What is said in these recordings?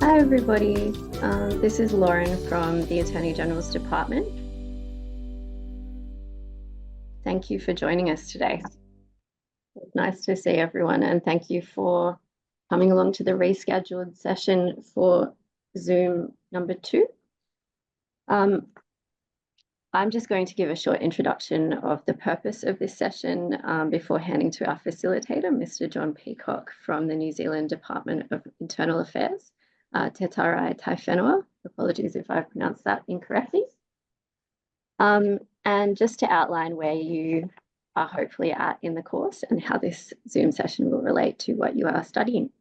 Hi everybody, this is Lauren from the Attorney General's Department. Thank you for joining us today. It's nice to see everyone, and thank you for coming along to the rescheduled session for Zoom number 2. I'm just going to give a short introduction of the purpose of this session before handing to our facilitator, Mr. Jon Peacock from the New Zealand Department of Internal Affairs. Te Tarai Tai Whenua. Apologies if I pronounced that incorrectly. And just to outline where you are hopefully at in the course and how this Zoom session will relate to what you are studying.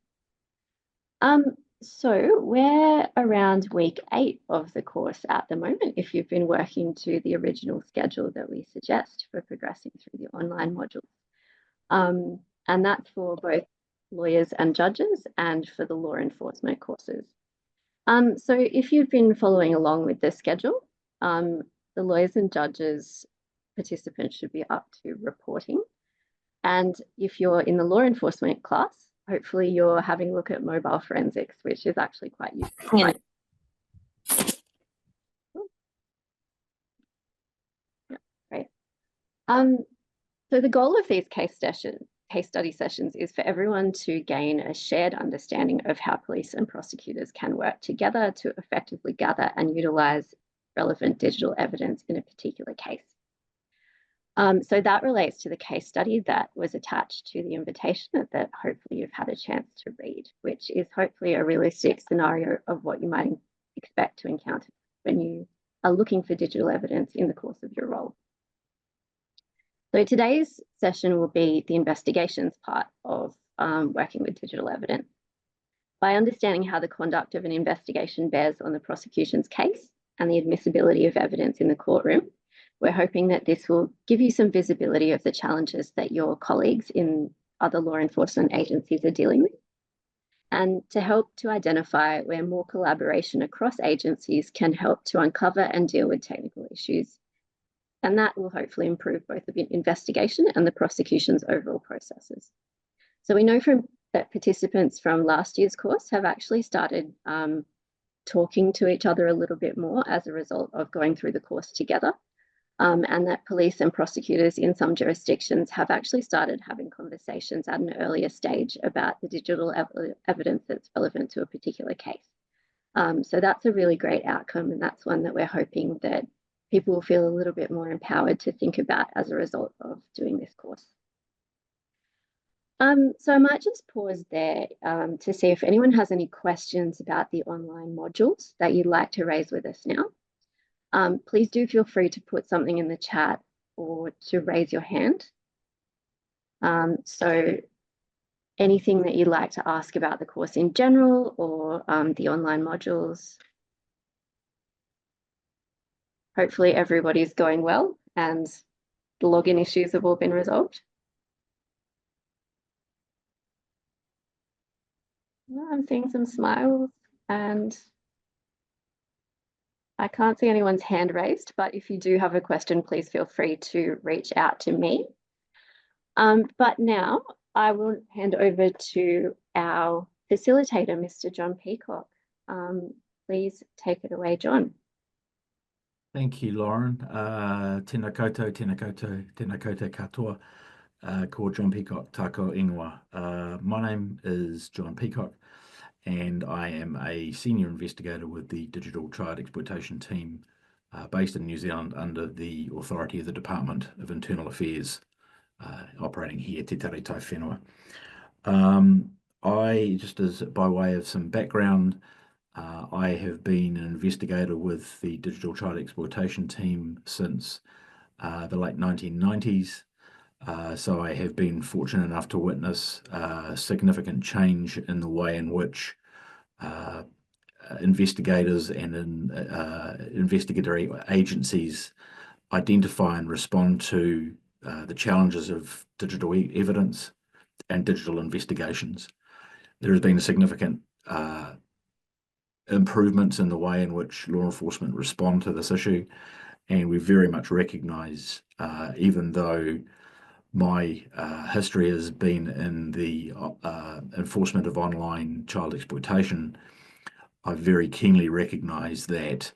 So we're around week 8 of the course at the moment, if you've been working to the original schedule that we suggest for progressing through the online modules. And that's for both lawyers and judges and for the law enforcement courses. So if you've been following along with the schedule, the lawyers and judges participants should be up to reporting. And if you're in the law enforcement class, hopefully you're having a look at mobile forensics, which is actually quite useful. Yeah. Yeah, great. So the goal of these case study sessions is for everyone to gain a shared understanding of how police and prosecutors can work together to effectively gather and utilize relevant digital evidence in a particular case. So that relates to the case study that was attached to the invitation that hopefully you've had a chance to read, which is hopefully a realistic scenario of what you might expect to encounter when you are looking for digital evidence in the course of your role. So today's session will be the investigations part of working with digital evidence. By understanding how the conduct of an investigation bears on the prosecution's case and the admissibility of evidence in the courtroom, we're hoping that this will give you some visibility of the challenges that your colleagues in other law enforcement agencies are dealing with, and to help to identify where more collaboration across agencies can help to uncover and deal with technical issues. And that will hopefully improve both the investigation and the prosecution's overall processes. So we know that participants from last year's course have actually started talking to each other a little bit more as a result of going through the course together. And that police and prosecutors in some jurisdictions have actually started having conversations at an earlier stage about the digital evidence that's relevant to a particular case. So that's a really great outcome, and that's one that we're hoping that people will feel a little bit more empowered to think about as a result of doing this course. So I might just pause there to see if anyone has any questions about the online modules that you'd like to raise with us now. Please do feel free to put something in the chat or to raise your hand. So anything that you'd like to ask about the course in general or the online modules. Hopefully everybody's going well and the login issues have all been resolved. I'm seeing some smiles and I can't see anyone's hand raised, but if you do have a question, please feel free to reach out to me. But now I will hand over to our facilitator, Mr. Jon Peacock. Please take it away, Jon. Thank you, Lauren. Tēnā koutou, tēnā koutou, tēnā koutou katoa. Ko Jon Peacock, tāko ingoa. My name is Jon Peacock, and I am a senior investigator with the Digital Child Exploitation Team based in New Zealand under the authority of the Department of Internal Affairs, operating here, Te Tarai Tai Whenua. Just as by way of some background, I have been an investigator with the Digital Child Exploitation Team since the late 1990s. So I have been fortunate enough to witness significant change in the way in which investigators and investigatory agencies identify and respond to the challenges of digital evidence and digital investigations. There has been a significant improvements in the way in which law enforcement respond to this issue, and we very much recognise, even though my history has been in the enforcement of online child exploitation, I very keenly recognise that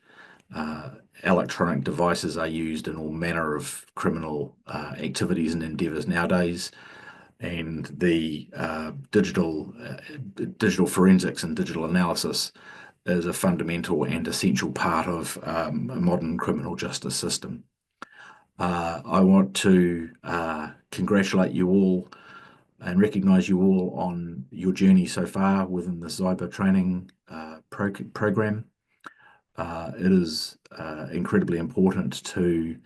electronic devices are used in all manner of criminal activities and endeavours nowadays, and the digital forensics and digital analysis is a fundamental and essential part of a modern criminal justice system. I want to congratulate you all and recognise you all on your journey so far within the cyber training program. It is incredibly important to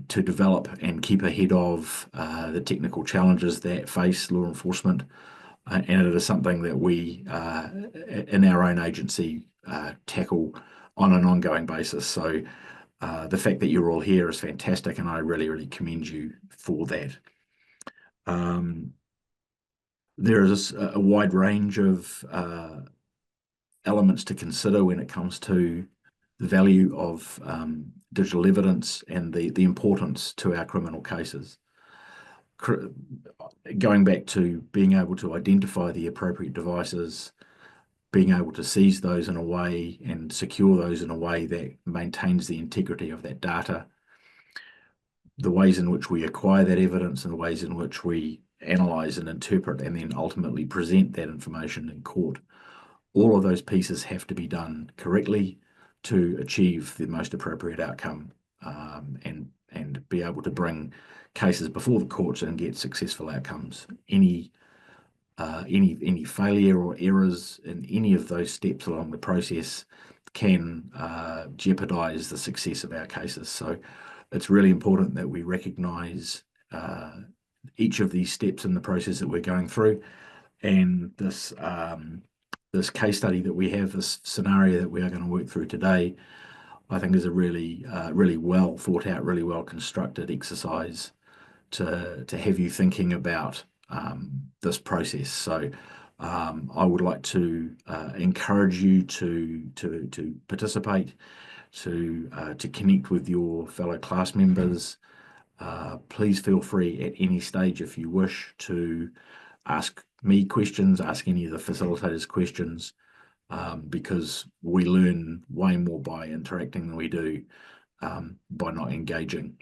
develop and keep ahead of the technical challenges that face law enforcement, and it is something that we in our own agency tackle on an ongoing basis. So the fact that you're all here is fantastic, and I really, really commend you for that. There is a wide range of elements to consider when it comes to the value of digital evidence and the importance to our criminal cases. Going back to being able to identify the appropriate devices, being able to seize those in a way and secure those in a way that maintains the integrity of that data, the ways in which we acquire that evidence and the ways in which we analyze and interpret and then ultimately present that information in court. All of those pieces have to be done correctly to achieve the most appropriate outcome, and be able to bring cases before the courts and get successful outcomes. Any failure or errors in any of those steps along the process can jeopardize the success of our cases. So it's really important that we recognize each of these steps in the process that we're going through. And this case study that we have, this scenario that we are going to work through today, I think is a really well thought out, really well constructed exercise to have you thinking about this process. So I would like to encourage you to participate, to connect with your fellow class members. Please feel free at any stage, if you wish, to ask me questions, ask any of the facilitators questions, because we learn way more by interacting than we do by not engaging.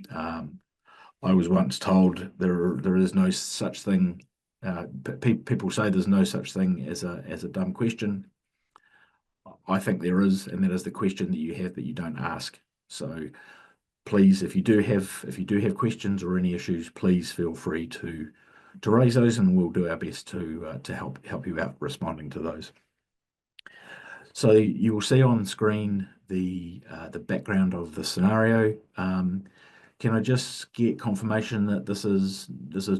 I was once told there is no such thing. People say there's no such thing as a dumb question. I think there is, and that is the question that you have that you don't ask. So please, if you do have questions or any issues, please feel free to raise those, and we'll do our best to help you out responding to those. So you will see on screen the background of the scenario. Can I just get confirmation that this is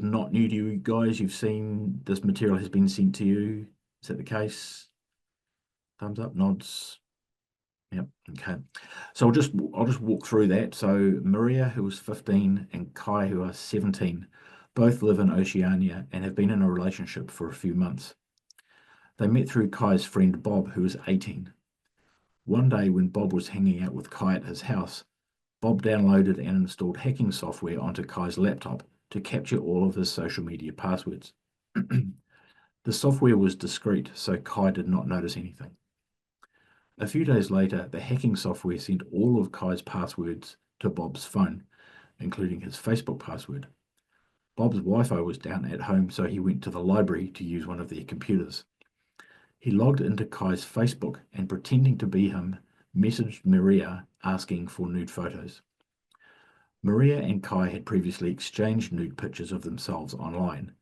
not new to you guys? You've seen this material has been sent to you. Is that the case? Thumbs up, nods. Yep. Okay. So I'll just walk through that. So Maria, who is 15, and Kai, who are 17, both live in Oceania and have been in a relationship for a few months. They met through Kai's friend Bob, who is 18. One day when Bob was hanging out with Kai at his house, Bob downloaded and installed hacking software onto Kai's laptop to capture all of his social media passwords. The software was discreet, so Kai did not notice anything. A few days later, the hacking software sent all of Kai's passwords to Bob's phone, including his Facebook password. Bob's Wi-Fi was down at home, so he went to the library to use one of their computers. He logged into Kai's Facebook and, pretending to be him, messaged Maria asking for nude photos. Maria and Kai had previously exchanged nude pictures of themselves online,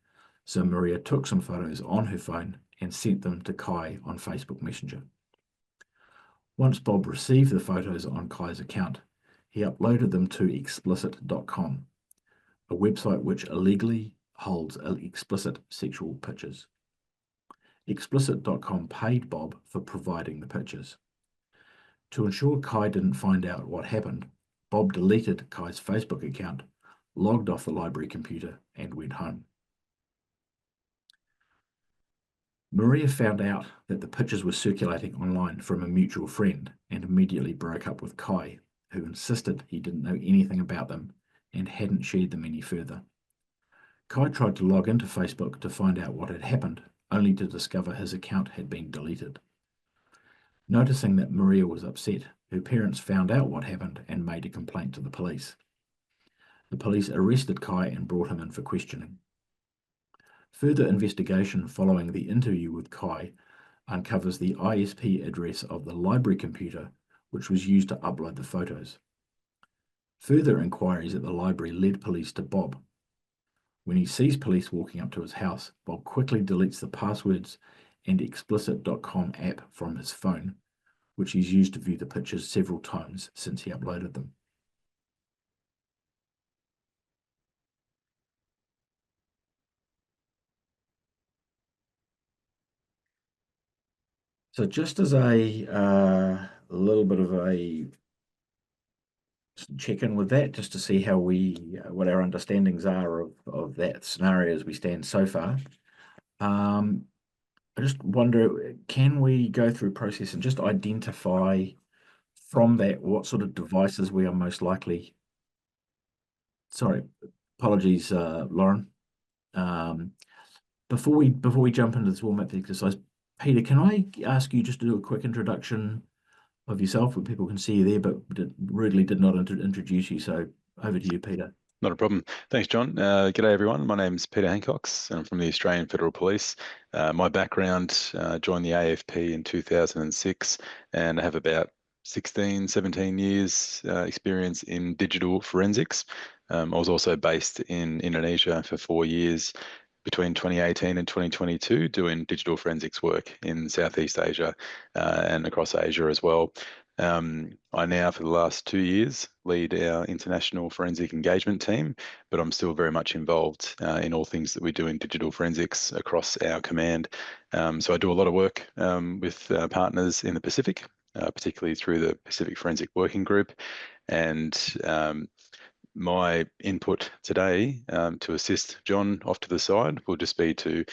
so Maria took some photos on her phone and sent them to Kai on Facebook Messenger. Once Bob received the photos on Kai's account, he uploaded them to explicit.com, a website which illegally holds explicit sexual pictures. Explicit.com paid Bob for providing the pictures. To ensure Kai didn't find out what happened, Bob deleted Kai's Facebook account, logged off the library computer, and went home. Maria found out that the pictures were circulating online from a mutual friend and immediately broke up with Kai, who insisted he didn't know anything about them and hadn't shared them any further. Kai tried to log into Facebook to find out what had happened, only to discover his account had been deleted. Noticing that Maria was upset, her parents found out what happened and made a complaint to the police. The police arrested Kai and brought him in for questioning. Further investigation following the interview with Kai uncovers the ISP address of the library computer, which was used to upload the photos. Further inquiries at the library led police to Bob. When he sees police walking up to his house, Bob quickly deletes the passwords and explicit.com app from his phone, which he's used to view the pictures several times since he uploaded them. So just as a little bit of a check in with that, just to see how what our understandings are of that scenario as we stand so far. I just wonder, can we go through process and just identify from that what sort of devices we are most likely. Sorry, apologies, Lauren. Before we jump into this warm-up exercise, Peter, can I ask you just to do a quick introduction of yourself where people can see you there, but rudely did not introduce you. So over to you, Peter. Not a problem. Thanks, John. G'day, everyone. My name's Peter Hancox, and I'm from the Australian Federal Police. My background, joined the AFP in 2006, and I have about 16, 17 years experience in digital forensics. I was also based in Indonesia for 4 years between 2018 and 2022, doing digital forensics work in Southeast Asia and across Asia as well. I now, for the last 2 years, lead our international forensic engagement team, but I'm still very much involved in all things that we do in digital forensics across our command. So I do a lot of work with partners in the Pacific, particularly through the Pacific Forensic Working Group. And my input today to assist John off to the side will just be to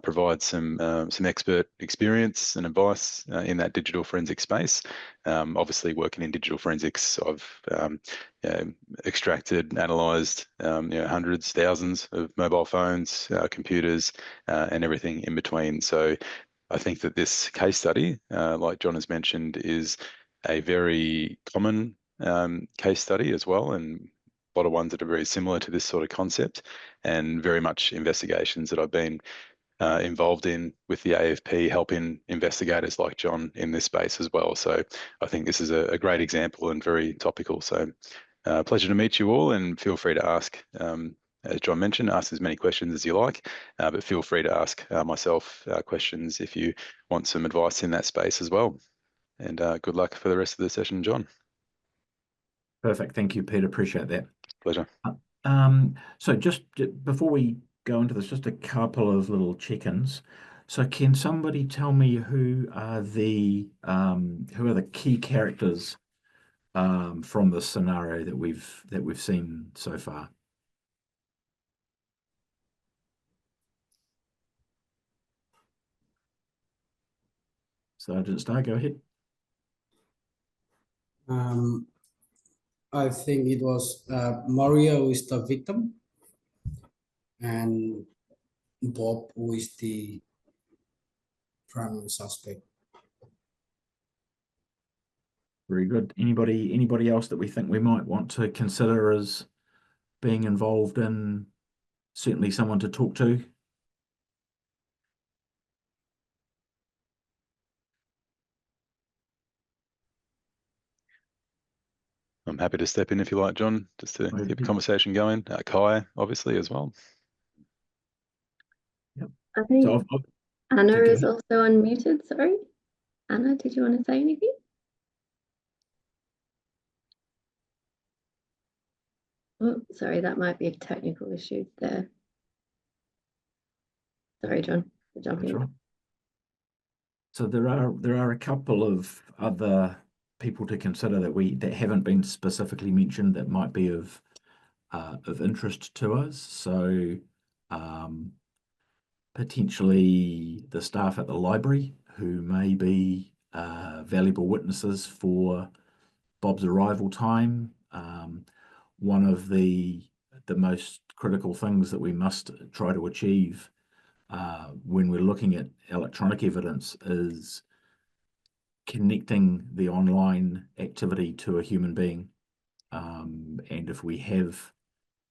provide some expert experience and advice in that digital forensic space. Obviously, working in digital forensics, I've extracted, analysed hundreds, thousands of mobile phones, computers, and everything in between. So I think that this case study, like John has mentioned, is a very common case study as well, and a lot of ones that are very similar to this sort of concept, and very much investigations that I've been involved in with the AFP, helping investigators like John in this space as well. So I think this is a great example and very topical. So pleasure to meet you all, and feel free to ask, as John mentioned, ask as many questions as you like, but feel free to ask myself questions if you want some advice in that space as well. And good luck for the rest of the session, John. Perfect. Thank you, Peter. Appreciate that. Pleasure. So just before we go into this, just a couple of little check-ins. So can somebody tell me who are the key characters from the scenario that we've seen so far? Sergeant Starr, go ahead. I think it was Maria who is the victim, and Bob who is the primary suspect. Very good. Anybody else that we think we might want to consider as being involved in, certainly someone to talk to? I'm happy to step in if you like, John, just to keep the conversation going. Kai, obviously, as well. Yep. I think So Anna is also unmuted. Sorry. Anna, did you want to say anything? Oh, sorry, that might be a technical issue there. Sorry, John, for jumping in. Right. So there are a couple of other people to consider that haven't been specifically mentioned that might be of interest to us. So potentially the staff at the library, who may be valuable witnesses for Bob's arrival time. One of the most critical things that we must try to achieve when we're looking at electronic evidence is connecting the online activity to a human being. And if we have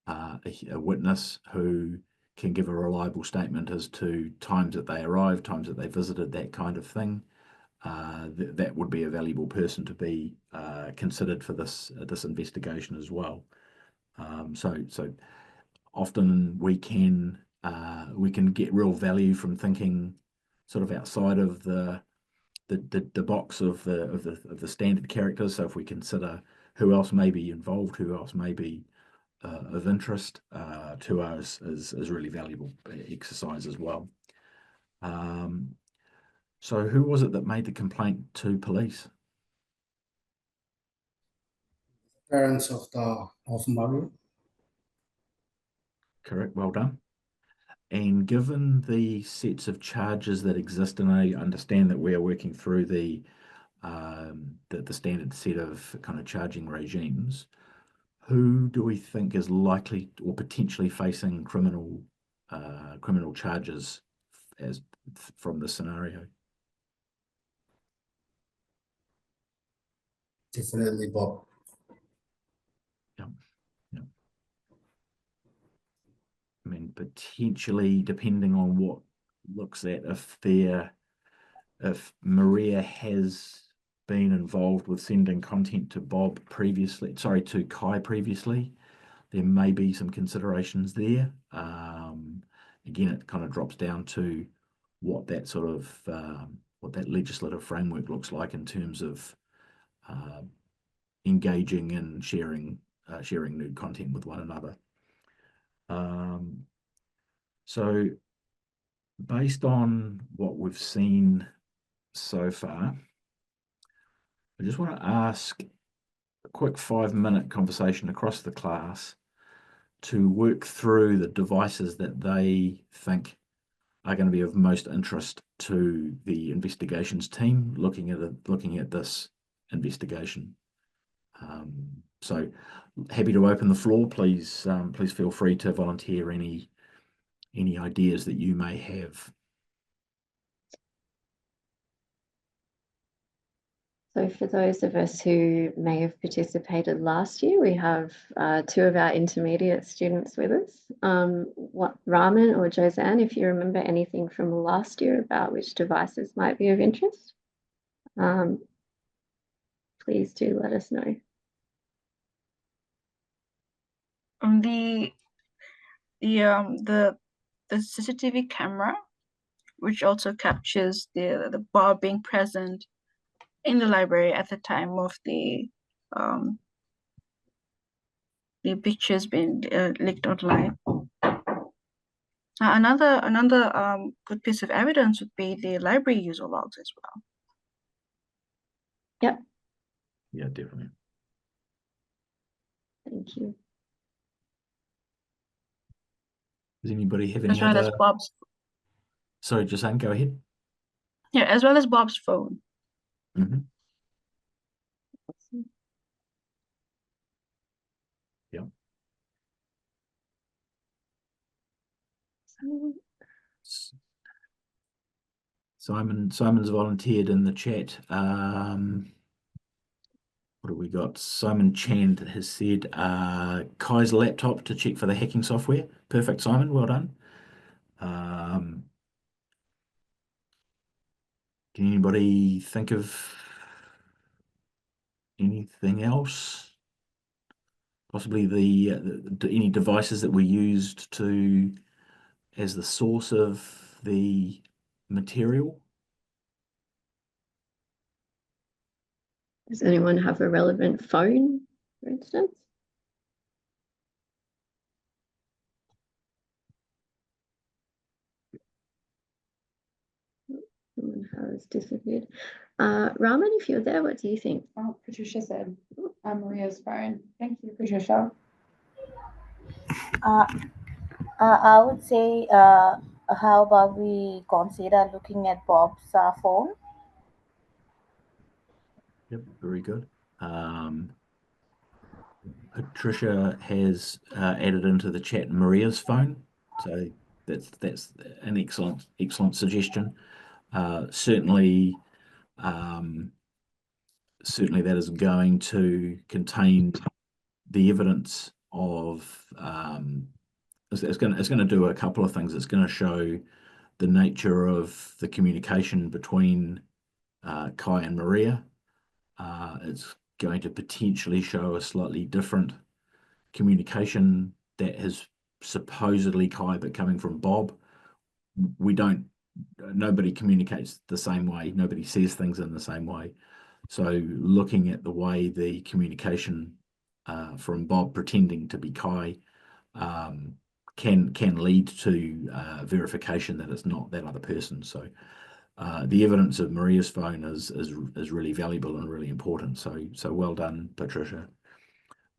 a witness who can give a reliable statement as to times that they arrived, times that they visited, that kind of thing, that would be a valuable person to be considered for this investigation as well. So often we can get real value from thinking sort of outside of the box of the standard characters. So if we consider who else may be involved, who else may be of interest to us, is really valuable exercise as well. So who was it that made the complaint to police? Parents of Mario. Correct, well done. And given the sets of charges that exist, and I understand that we are working through the standard set of kind of charging regimes, who do we think is likely or potentially facing criminal charges from this scenario? Definitely Bob. Yeah. I mean, potentially, depending on what looks at, if Maria has been involved with sending content to to Kai previously, there may be some considerations there. Again, it kind of drops down to what that sort of what that legislative framework looks like in terms of engaging and sharing nude content with one another. So based on what we've seen so far, I just want to ask a quick 5-minute conversation across the class to work through the devices that they think are going to be of most interest to the investigations team looking at this investigation. So happy to open the floor. Please feel free to volunteer any ideas that you may have. So for those of us who may have participated last year, we have 2 of our intermediate students with us. Raman or Josanne, if you remember anything from last year about which devices might be of interest, please do let us know. The CCTV camera, which also captures the Bob being present in the library at the time of the pictures being leaked online. Another good piece of evidence would be the library user logs as well. Yep. Yeah, definitely. Thank you. Does anybody have any as well other? As Bob's. Sorry, Josanne, go ahead. Yeah, as well as Bob's phone. Mm-hmm. Yeah. Simon's volunteered in the chat. What have we got? Simon Chand has said Kai's laptop to check for the hacking software. Perfect, Simon. Well done. Can anybody think of anything else? Possibly any devices that were used as the source of the material? Does anyone have a relevant phone, for instance? Someone has disappeared. Raman, if you're there, what do you think? Oh, Patricia said Maria's phone. Thank you, Patricia. I would say, how about we consider looking at Bob's phone? Yep, very good. Patricia has added into the chat Maria's phone, so that's an excellent suggestion. Certainly, certainly that is going to contain the evidence of it's going to do a couple of things. It's going to show the nature of the communication between Kai and Maria. It's going to potentially show a slightly different communication that is supposedly Kai but coming from Bob. Nobody communicates the same way. Nobody says things in the same way. So looking at the way the communication from Bob pretending to be Kai can lead to verification that it's not that other person. So the evidence of Maria's phone is really valuable and really important. So well done, Patricia.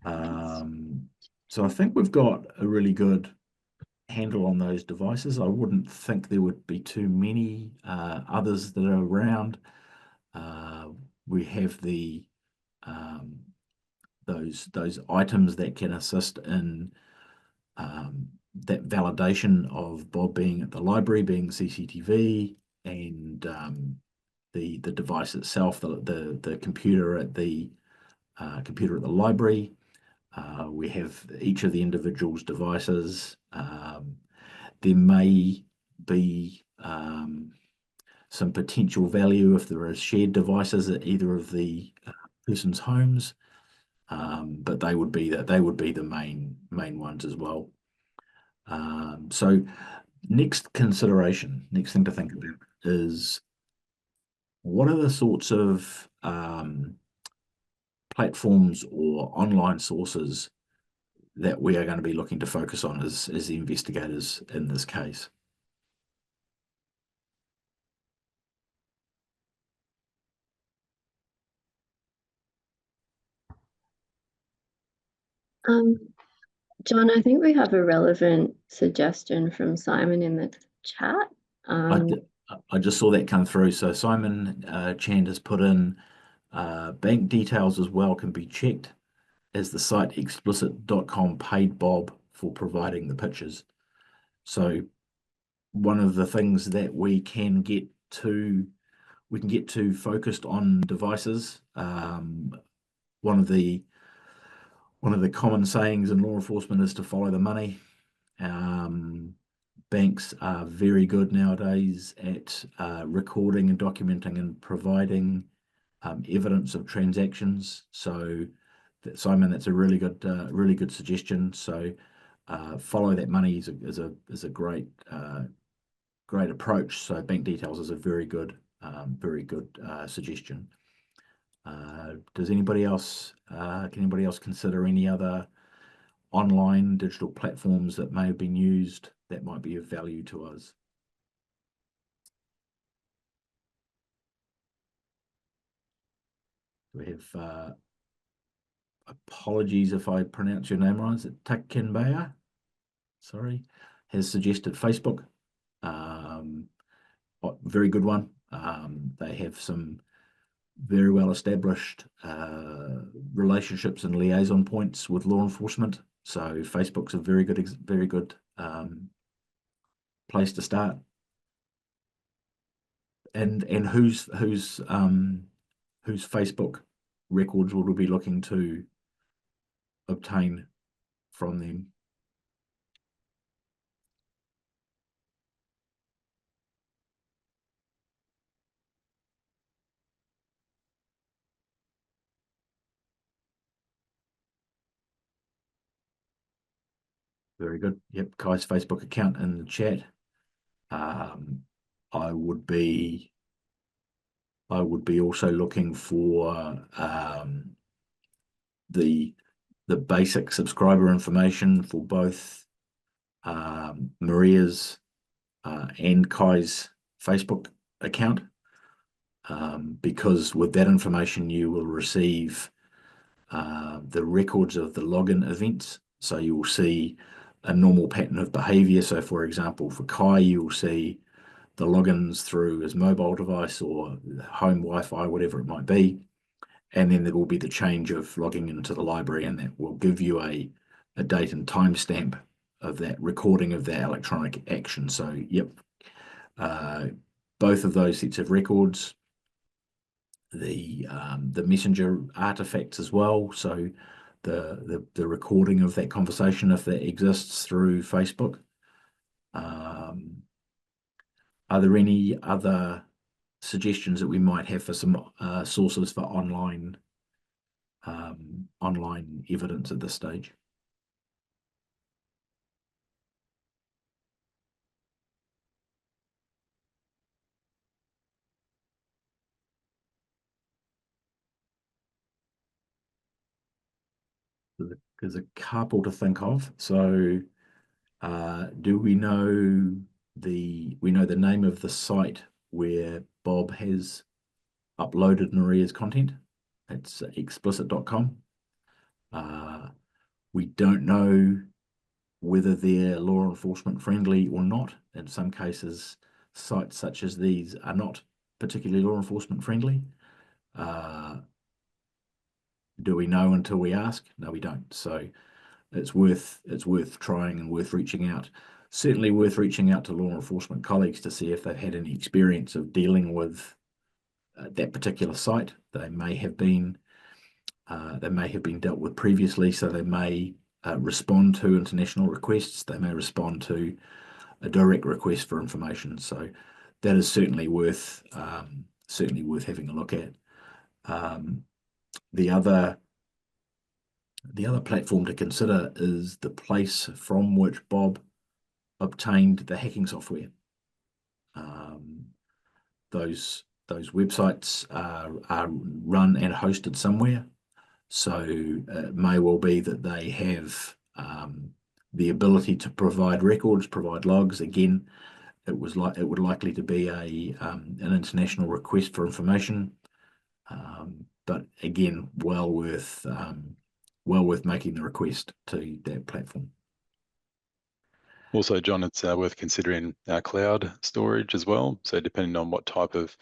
So I think we've got a really good handle on those devices. I wouldn't think there would be too many others that are around. We have the those items that can assist in that validation of Bob being at the library, being CCTV, and the device itself, the computer at the library. We have each of the individual's devices. There may be some potential value if there are shared devices at either of the person's homes, but they would be the main ones as well. So next thing to think about is what are the sorts of platforms or online sources that we are going to be looking to focus on as the investigators in this case. John, I think we have a relevant suggestion from Simon in the chat. I just saw that come through. So Simon Chand has put in bank details as well can be checked, as the site explicit.com paid Bob for providing the pictures. So one of the things that we can get to focused on devices. One of the common sayings in law enforcement is to follow the money. Banks are very good nowadays at recording and documenting and providing evidence of transactions. So Simon, that's a really good suggestion. So follow that money is a great approach. So bank details is a very good suggestion. Does anybody else can anybody else consider any other online digital platforms that may have been used that might be of value to us? We have apologies if I pronounce your name wrong. Is it Takinbaya? Sorry, has suggested Facebook. Very good one. They have some very well established relationships and liaison points with law enforcement. So Facebook's a very good place to start. And whose Facebook records will we be looking to obtain from them? Very good. Yep, Kai's Facebook account in the chat. I would be also looking for the basic subscriber information for both Maria's and Kai's Facebook account, because with that information you will receive the records of the login events. So you will see a normal pattern of behavior. So for example, for Kai, you will see the logins through his mobile device or home Wi-Fi, whatever it might be. And then there will be the change of logging into the library, and that will give you a date and timestamp of that recording of that electronic action. So, yep, both of those sets of records the messenger artifacts as well. So the recording of that conversation, if that exists through Facebook. Are there any other suggestions that we might have for some sources for online evidence at this stage? There's a couple to think of. So do we know the name of the site where Bob has uploaded Maria's content? It's explicit.com. We don't know whether they're law enforcement friendly or not. In some cases, sites such as these are not particularly law enforcement friendly. Do we know until we ask? No, we don't. So it's worth trying and worth reaching out. Certainly worth reaching out to law enforcement colleagues to see if they've had any experience of dealing with that particular site. They may have been dealt with previously, so they may respond to international requests. They may respond to a direct request for information. So that is certainly worth having a look at. The other platform to consider is the place from which Bob obtained the hacking software. Those websites are run and hosted somewhere, so it may well be that they have the ability to provide records, provide logs. Again, it would likely to be an international request for information, but again, well worth making the request to that platform. Also, John, it's worth considering cloud storage as well. So depending on what type of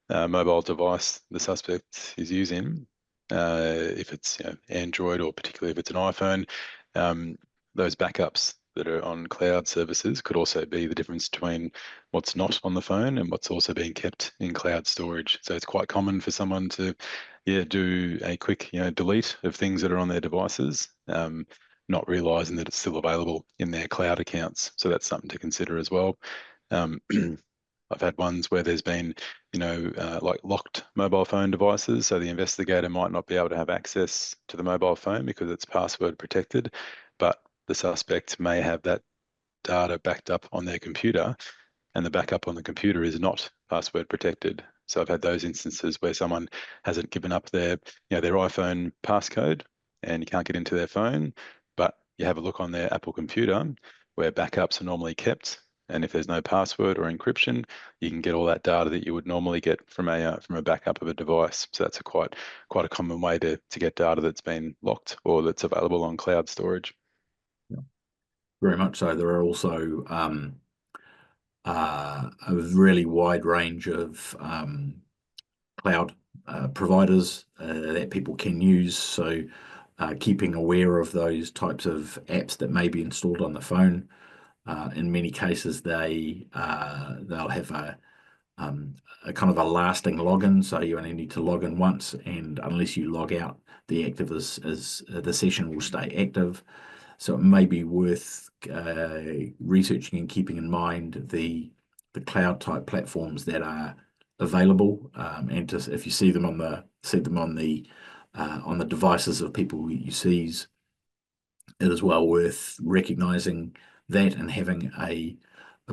mobile device the suspect is using, if it's Android or particularly if it's an iPhone, those backups that are on cloud services could also be the difference between what's not on the phone and what's also being kept in cloud storage. So it's quite common for someone to do a quick delete of things that are on their devices, not realizing that it's still available in their cloud accounts. So that's something to consider as well. I've had ones where there's been, like locked mobile phone devices. So the investigator might not be able to have access to the mobile phone because it's password protected, but the suspect may have that data backed up on their computer, and the backup on the computer is not password protected. So I've had those instances where someone hasn't given up their iPhone passcode and you can't get into their phone, but you have a look on their Apple computer where backups are normally kept. And if there's no password or encryption, you can get all that data that you would normally get from a backup of a device. So that's quite a common way to get data that's been locked or that's available on cloud storage. Yeah. Very much so. There are also a really wide range of cloud providers that people can use. So keeping aware of those types of apps that may be installed on the phone. In many cases, they'll have a kind of a lasting login, so you only need to log in once, and unless you log out, the session will stay active. So it may be worth researching and keeping in mind the cloud type platforms that are available, and just if you see them on the devices of people you seize, it is well worth recognizing that and having a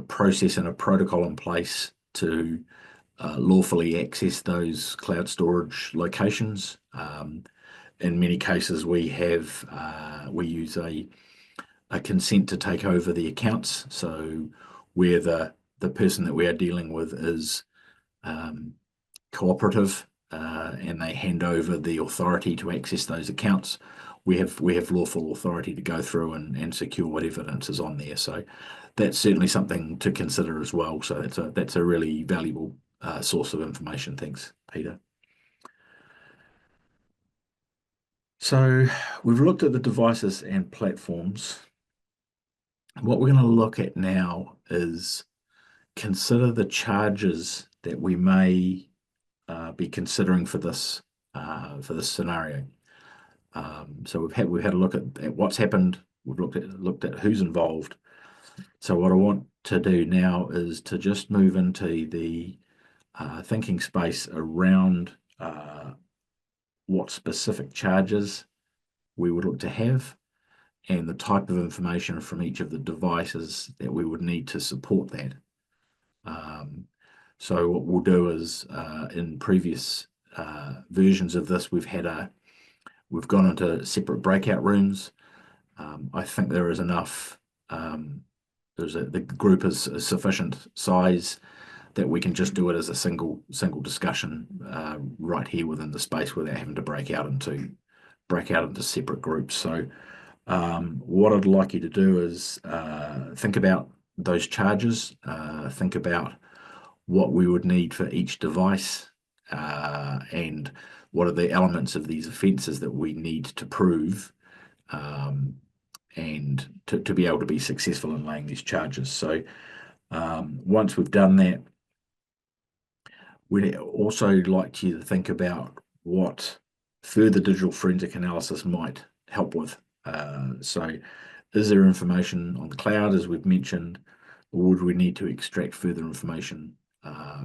process and a protocol in place to lawfully access those cloud storage locations. In many cases, we use a consent to take over the accounts. So where the person that we are dealing with is cooperative and they hand over the authority to access those accounts, we have lawful authority to go through and secure what evidence is on there. So that's certainly something to consider as well. So that's a really valuable source of information. Thanks, Peter. So we've looked at the devices and platforms. What we're going to look at now is consider the charges that we may be considering for this scenario. So we've had a look at what's happened. We've looked at who's involved. So what I want to do now is to just move into the thinking space around what specific charges we would look to have and the type of information from each of the devices that we would need to support that. So what we'll do is in previous versions of this, we've gone into separate breakout rooms. I think there is enough. The group is a sufficient size that we can just do it as a single discussion right here within the space without having to break out into separate groups. So what I'd like you to do is think about those charges, think about what we would need for each device, and what are the elements of these offences that we need to prove, and to be able to be successful in laying these charges. So once we've done that, we'd also like you to think about what further digital forensic analysis might help with. So is there information on the cloud, as we've mentioned, or would we need to extract further information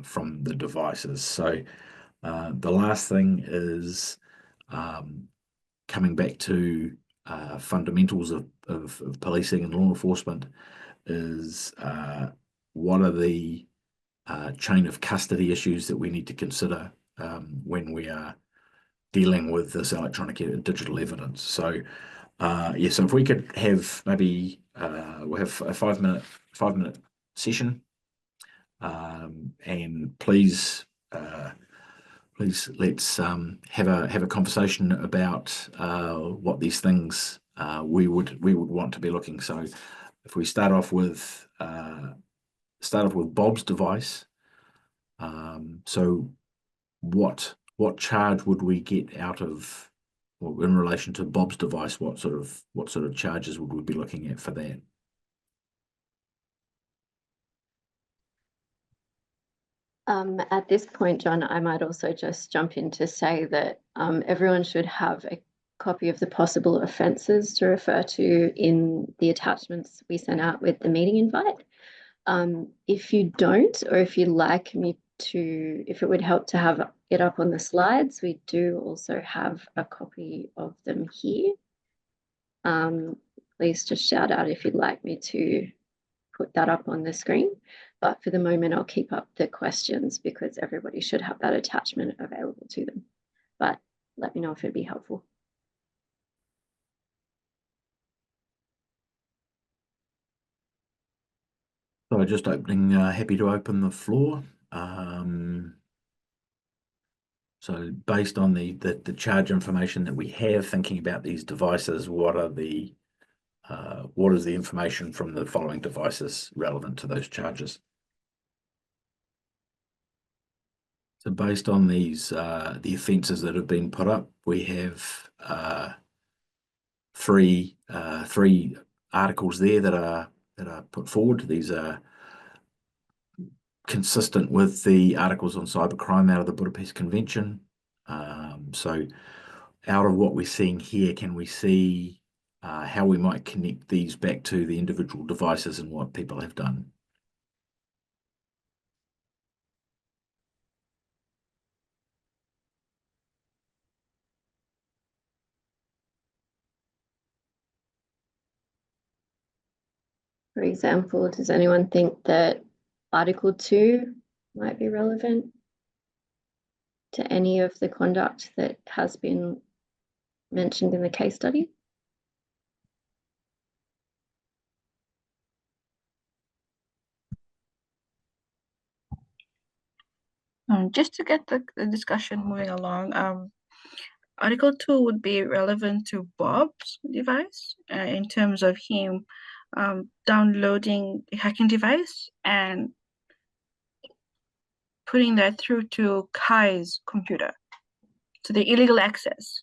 from the devices? So the last thing is coming back to fundamentals of policing and law enforcement is what are the chain of custody issues that we need to consider when we are dealing with this electronic digital evidence. So yeah, so if we could have maybe we'll have a 5-minute session, and please let's have a conversation about what these things we would want to be looking. So if we start off with Bob's device, so what charge would we get out of, well, in relation to Bob's device? What sort of charges would we be looking at for that? At this point, John, I might also just jump in to say that everyone should have a copy of the possible offences to refer to in the attachments we sent out with the meeting invite. If you don't, or if you'd like me to, if it would help to have it up on the slides, we do also have a copy of them here. Please just shout out if you'd like me to put that up on the screen. But for the moment, I'll keep up the questions because everybody should have that attachment available to them. But let me know if it'd be helpful. So just opening, happy to open the floor. So based on the charge information that we have, thinking about these devices, what is the information from the following devices relevant to those charges? So based on these, the offences that have been put up, we have three articles there that are put forward. These are consistent with the articles on cybercrime out of the Budapest Convention. So out of what we're seeing here, can we see how we might connect these back to the individual devices and what people have done? For example, does anyone think that Article 2 might be relevant to any of the conduct that has been mentioned in the case study? Just to get the discussion moving along, Article 2 would be relevant to Bob's device in terms of him downloading the hacking device and putting that through to Kai's computer, to the illegal access.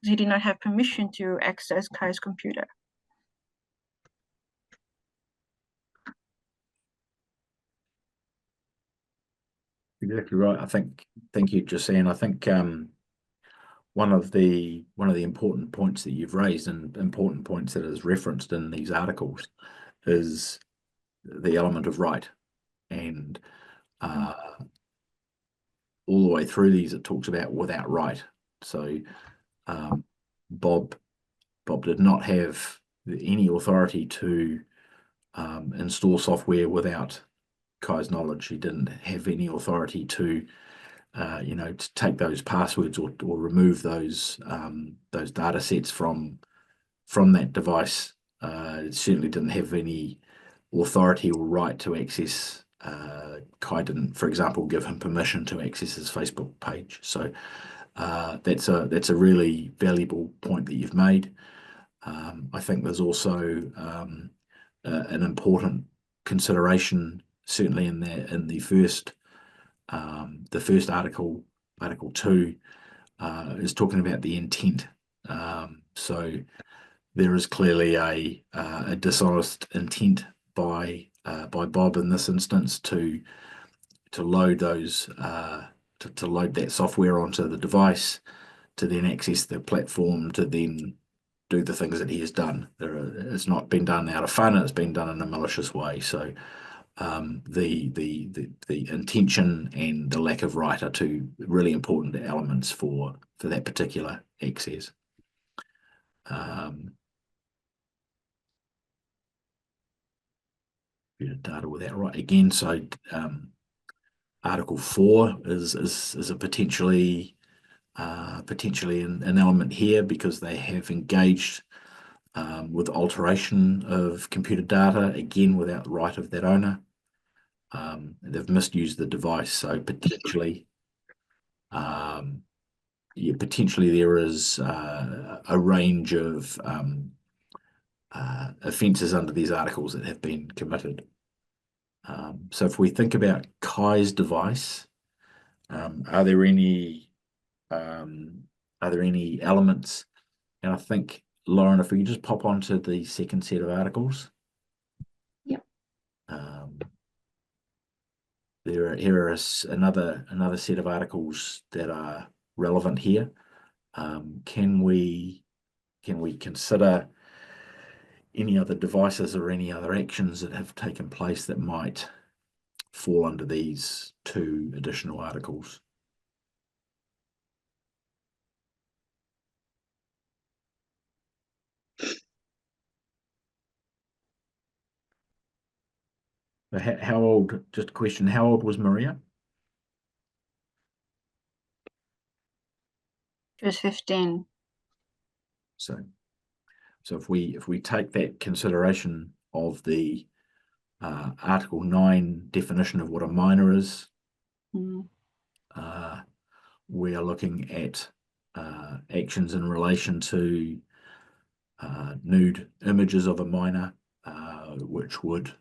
He did not have permission to access Kai's computer. exactly right. Thank you, Josiane. I think one of the important points that you've raised, and important points that is referenced in these articles, is the element of right. And all the way through these, it talks about without right. So Bob did not have any authority to install software without Kai's knowledge. He didn't have any authority to to take those passwords or remove those data sets from that device. Certainly didn't have any authority or right to access. Kai didn't, for example, give him permission to access his Facebook page. So that's a really valuable point that you've made. I think there's also an important consideration, certainly in the first article, Article 2, is talking about the intent. So there is clearly a dishonest intent by Bob in this instance to load those to load that software onto the device, to then access the platform, to then do the things that he has done. It's not been done out of fun, it's been done in a malicious way. So the intention and the lack of right are two really important elements for that particular access. Data without right again. So Article 4 is a potentially an element here, because they have engaged with alteration of computer data, again without the right of that owner. They've misused the device, so potentially potentially there is a range of offences under these articles that have been committed. So if we think about Kai's device, are there any elements? And I think, Lauren, if we could just pop onto the second set of articles. Yep. Here is another set of articles that are relevant here. Can we consider any other devices or any other actions that have taken place that might fall under these two additional articles? How old, just a question, how old was Maria? She was 15. So if we take that consideration of the Article 9 definition of what a minor is, we are looking at actions in relation to nude images of a minor, which would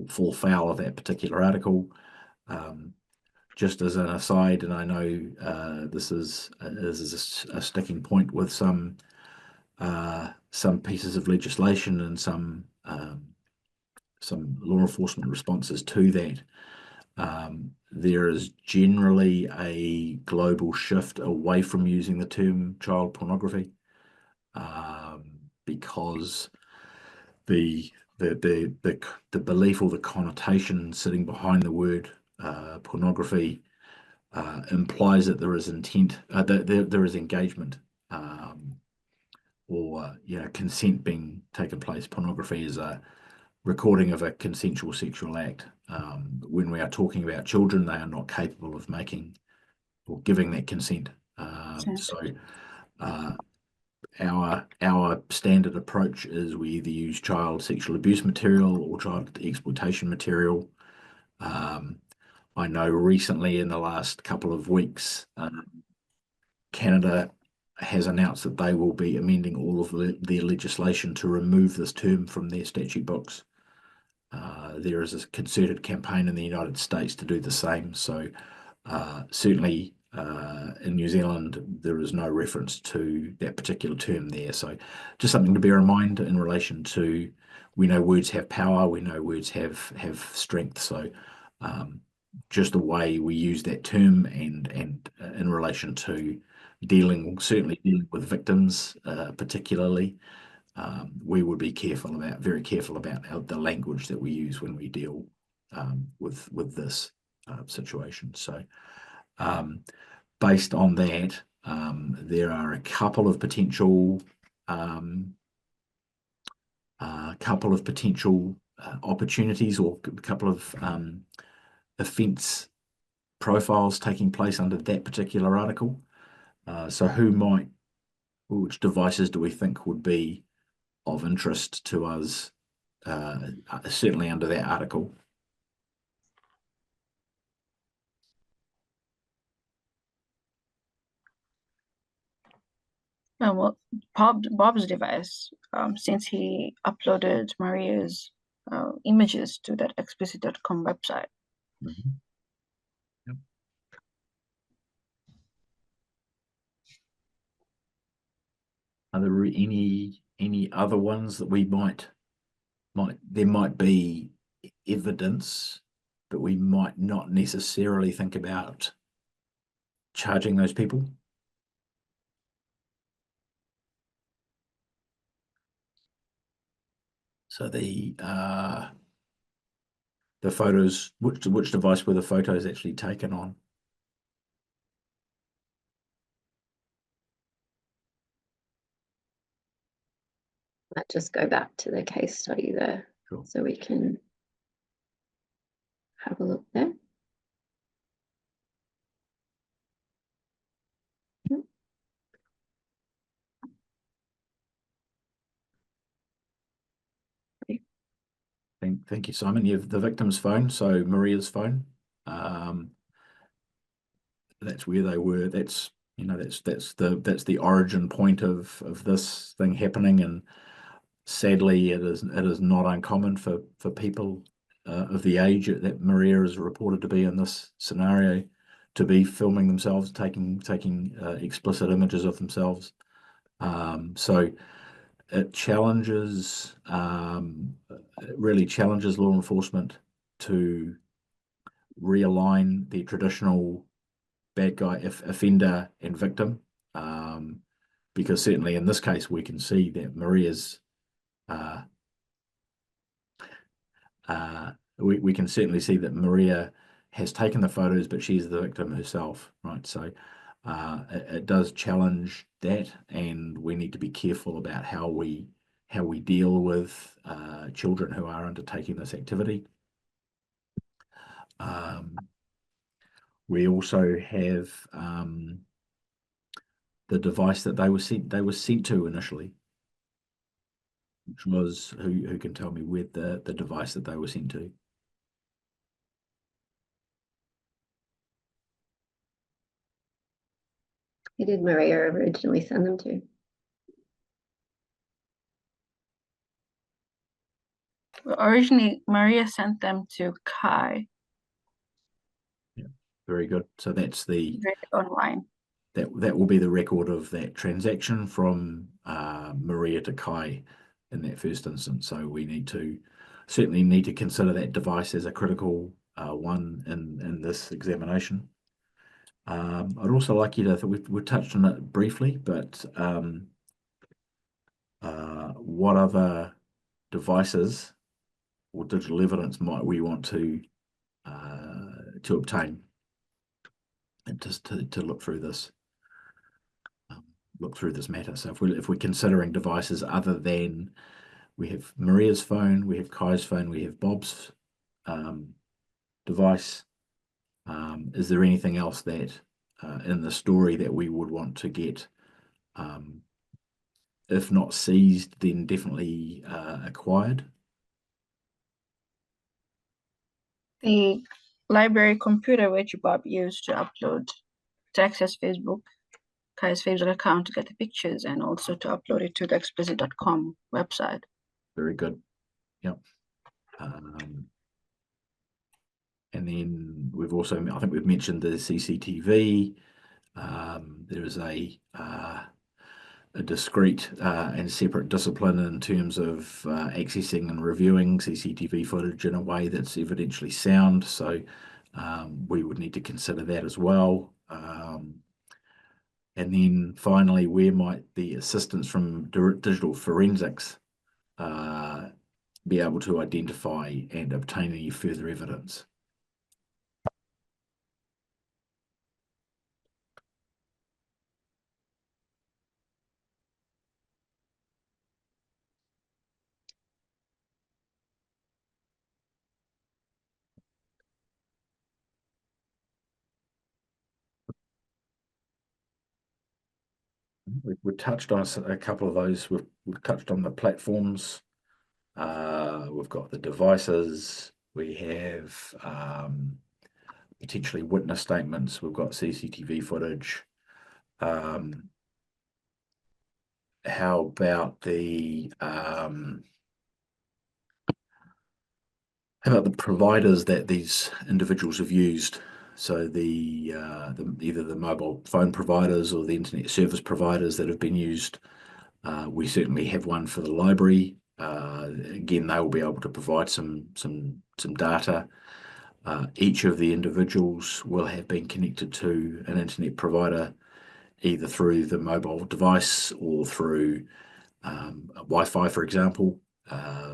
fall foul of that particular article. Just as an aside, and I know this is a sticking point with some pieces of legislation and some law enforcement responses to that, there is generally a global shift away from using the term child pornography, because the belief or the connotation sitting behind the word pornography implies that there is intent, that there is engagement, or consent being taken place. Pornography is a recording of a consensual sexual act. When we are talking about children, they are not capable of making or giving that consent. So our standard approach is we either use child sexual abuse material or child exploitation material. I know recently, in the last couple of weeks, Canada has announced that they will be amending all of their legislation to remove this term from their statute books. There is a concerted campaign in the United States to do the same. So certainly in New Zealand, there is no reference to that particular term there. So just something to bear in mind in relation to, we know words have power, we know words have strength. So just the way we use that term and in relation to certainly dealing with victims, particularly, we would be very careful about the language that we use when we deal with this situation. So based on that, there are a couple of potential opportunities, or a couple of offence profiles taking place under that particular article. So which devices do we think would be of interest to us, certainly under that article? Well, Bob's device, since he uploaded Maria's images to that explicit.com website. Mm-hmm. Yep. Are there any other ones that we might be evidence, but we might not necessarily think about charging those people? So the photos, which device were the photos actually taken on? Let's just go back to the case study there, Sure. so we can have a look there. Thank you, Simon. You have the victim's phone, so Maria's phone. That's where they were. That's the origin point of this thing happening, and sadly, it is not uncommon for people of the age that Maria is reported to be in this scenario to be filming themselves, taking explicit images of themselves. So it really challenges law enforcement to realign the traditional bad guy, offender and victim, because certainly in this case we can see that Maria's we can certainly see that Maria has taken the photos, but she's the victim herself, right? So it does challenge that, and we need to be careful about how we deal with children who are undertaking this activity. We also have the device that they were sent to initially, which was, who can tell me where the device that they were sent to? Who did Maria originally send them to? Originally, Maria sent them to Kai. Yeah, very good. So that's the online. That will be the record of that transaction from Maria to Kai in that first instance. So we certainly need to consider that device as a critical one in this examination. I'd also like you to, we've touched on it briefly, but what other devices or digital evidence might we want to obtain, and just to look through this matter. So if we're considering devices other than, we have Maria's phone, we have Kai's phone, we have Bob's device, is there anything else that in the story that we would want to get, if not seized, then definitely acquired? The library computer which Bob used to access Kai's Facebook account to get the pictures, and also to upload it to the explicit.com website. Very good. Yep. And then we've also, I think we've mentioned the CCTV. There is a discrete and separate discipline in terms of accessing and reviewing CCTV footage in a way that's evidentially sound. So we would need to consider that as well. And then finally, where might the assistance from digital forensics be able to identify and obtain any further evidence? We've touched on a couple of those. We've touched on the platforms. We've got the devices. We have potentially witness statements. We've got CCTV footage. How about the providers that these individuals have used? So either the mobile phone providers or the internet service providers that have been used. We certainly have one for the library. Again, they will be able to provide some data. Each of the individuals will have been connected to an internet provider, either through the mobile device or through Wi-Fi, for example.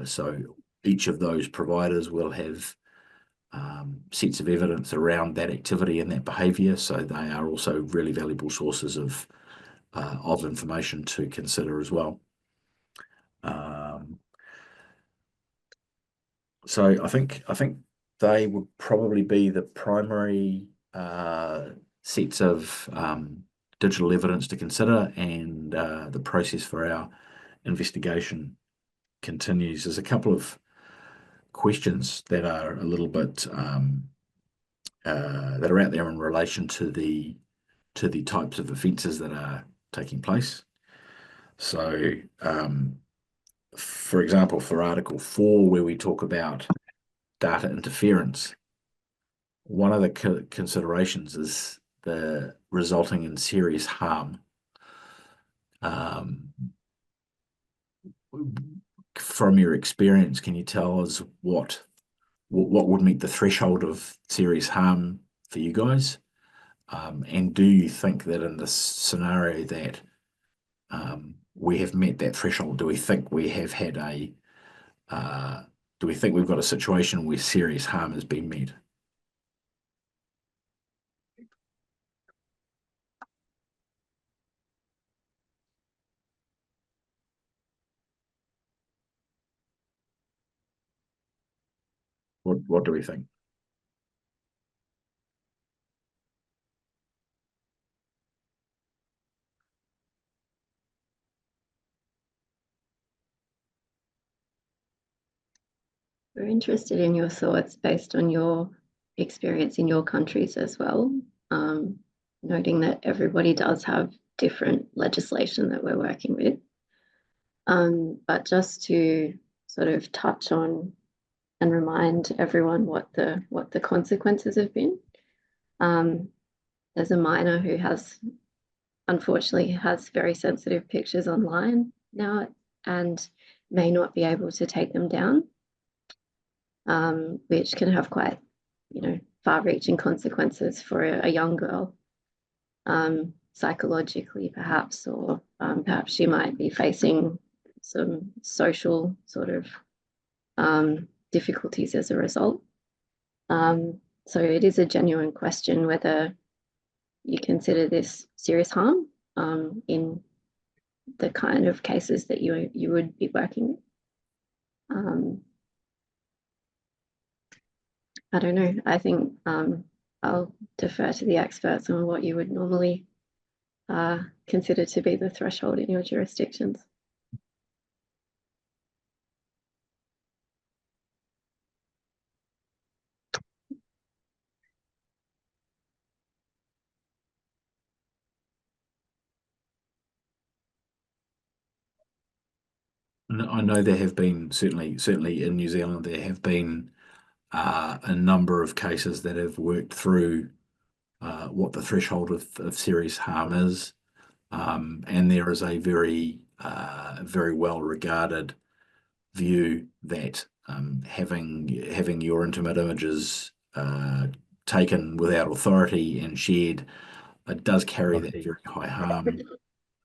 So each of those providers will have sets of evidence around that activity and that behaviour. So they are also really valuable sources of information to consider as well. So I think they would probably be the primary sets of digital evidence to consider, and the process for our investigation continues. There's a couple of questions that are a little bit that are out there in relation to the types of offences that are taking place. So for example, for Article 4, where we talk about data interference, one of the considerations is the resulting in serious harm. From your experience, can you tell us what would meet the threshold of serious harm for you guys? And do you think that in this scenario that we have met that threshold? Do we think we have had do we think we've got a situation where serious harm has been met? What do we think? We're interested in your thoughts based on your experience in your countries as well, noting that everybody does have different legislation that we're working with. But just to sort of touch on and remind everyone what the consequences have been. There's a minor who unfortunately has very sensitive pictures online now and may not be able to take them down, which can have quite, far-reaching consequences for a young girl, psychologically perhaps, or perhaps she might be facing some social sort of difficulties as a result. So it is a genuine question whether you consider this serious harm in the kind of cases that you would be working with. I don't know. I think I'll defer to the experts on what you would normally consider to be the threshold in your jurisdictions. I know there have been, certainly in New Zealand, there have been a number of cases that have worked through what the threshold of serious harm is. And there is a very well regarded view that having your intimate images taken without authority and shared, it does carry that very high harm.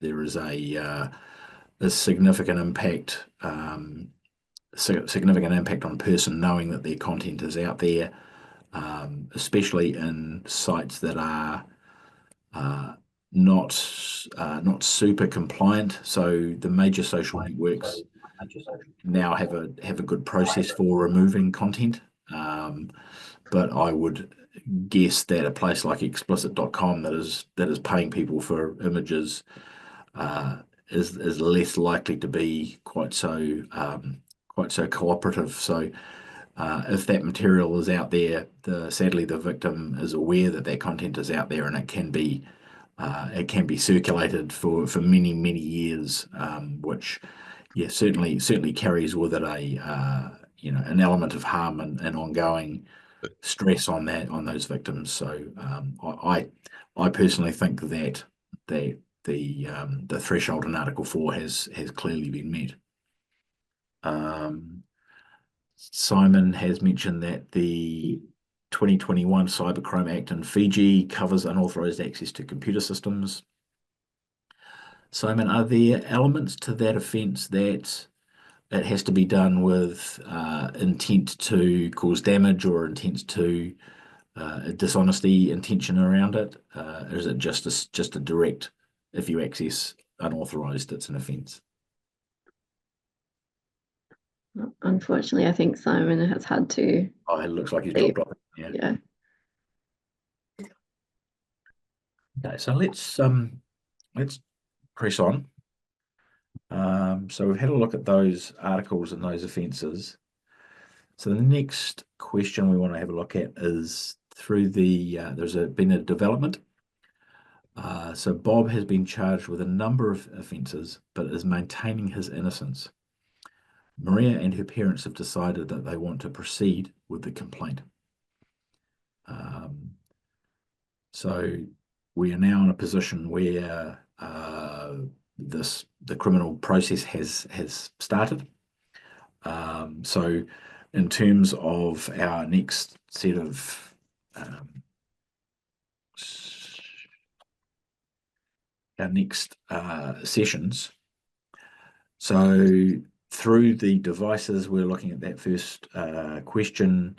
There is a significant impact, significant impact on a person knowing that their content is out there, especially in sites that are not super compliant. So the major social networks now have a good process for removing content, but I would guess that a place like explicit.com that is paying people for images is less likely to be quite so cooperative. So if that material is out there, sadly the victim is aware that that content is out there, and it can be circulated for many years, which certainly carries with it a an element of harm and ongoing stress on those victims. So I personally think that the threshold in Article 4 has clearly been met. Simon has mentioned that the 2021 Cybercrime Act in Fiji covers unauthorized access to computer systems. Simon, are there elements to that offence that it has to be done with intent to cause damage or intent to dishonesty intention around it? Or is it just a direct, if you access unauthorized, it's an offence? Unfortunately, I think Simon has had to. Oh, it looks like he's leave. dropped off. Yeah. Yeah. Okay, so let's press on. So we've had a look at those articles and those offences. So the next question we want to have a look at is through the there's been a development. So Bob has been charged with a number of offences, but is maintaining his innocence. Maria and her parents have decided that they want to proceed with the complaint. So we are now in a position where the criminal process has started. So in terms of our next set of sessions, so through the devices, we're looking at that first question.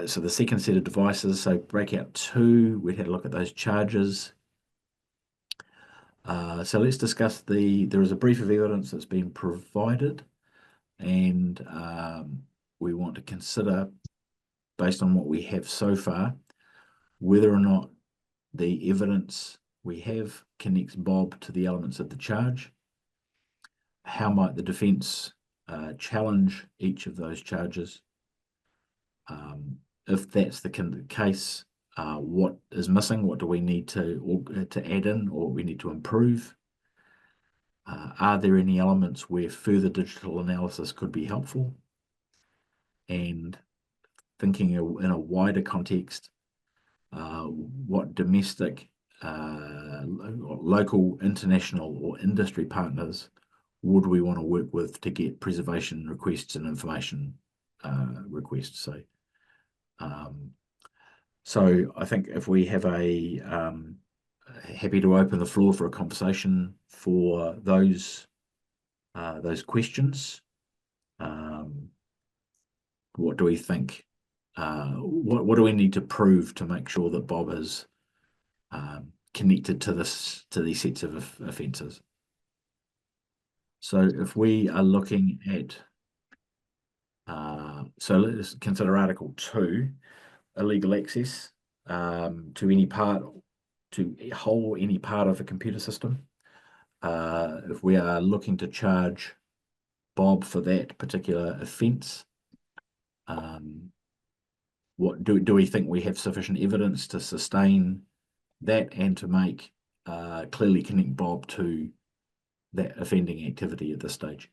So the second set of devices, so breakout 2, we had a look at those charges. So let's discuss there is a brief of evidence that's been provided, and we want to consider, based on what we have so far, whether or not the evidence we have connects Bob to the elements of the charge. How might the defence challenge each of those charges? If that's the case, what is missing? What do we need to add in, or we need to improve? Are there any elements where further digital analysis could be helpful? And thinking in a wider context, what domestic, local, international, or industry partners would we want to work with to get preservation requests and information requests? So I think if we have happy to open the floor for a conversation for those questions. What do we think? What do we need to prove to make sure that Bob is connected to these sets of offences? So if we are looking at, so let's consider Article 2, illegal access to any part, to whole or any part of a computer system. If we are looking to charge Bob for that particular offence, what do we think we have sufficient evidence to sustain that and to make clearly connect Bob to that offending activity at this stage?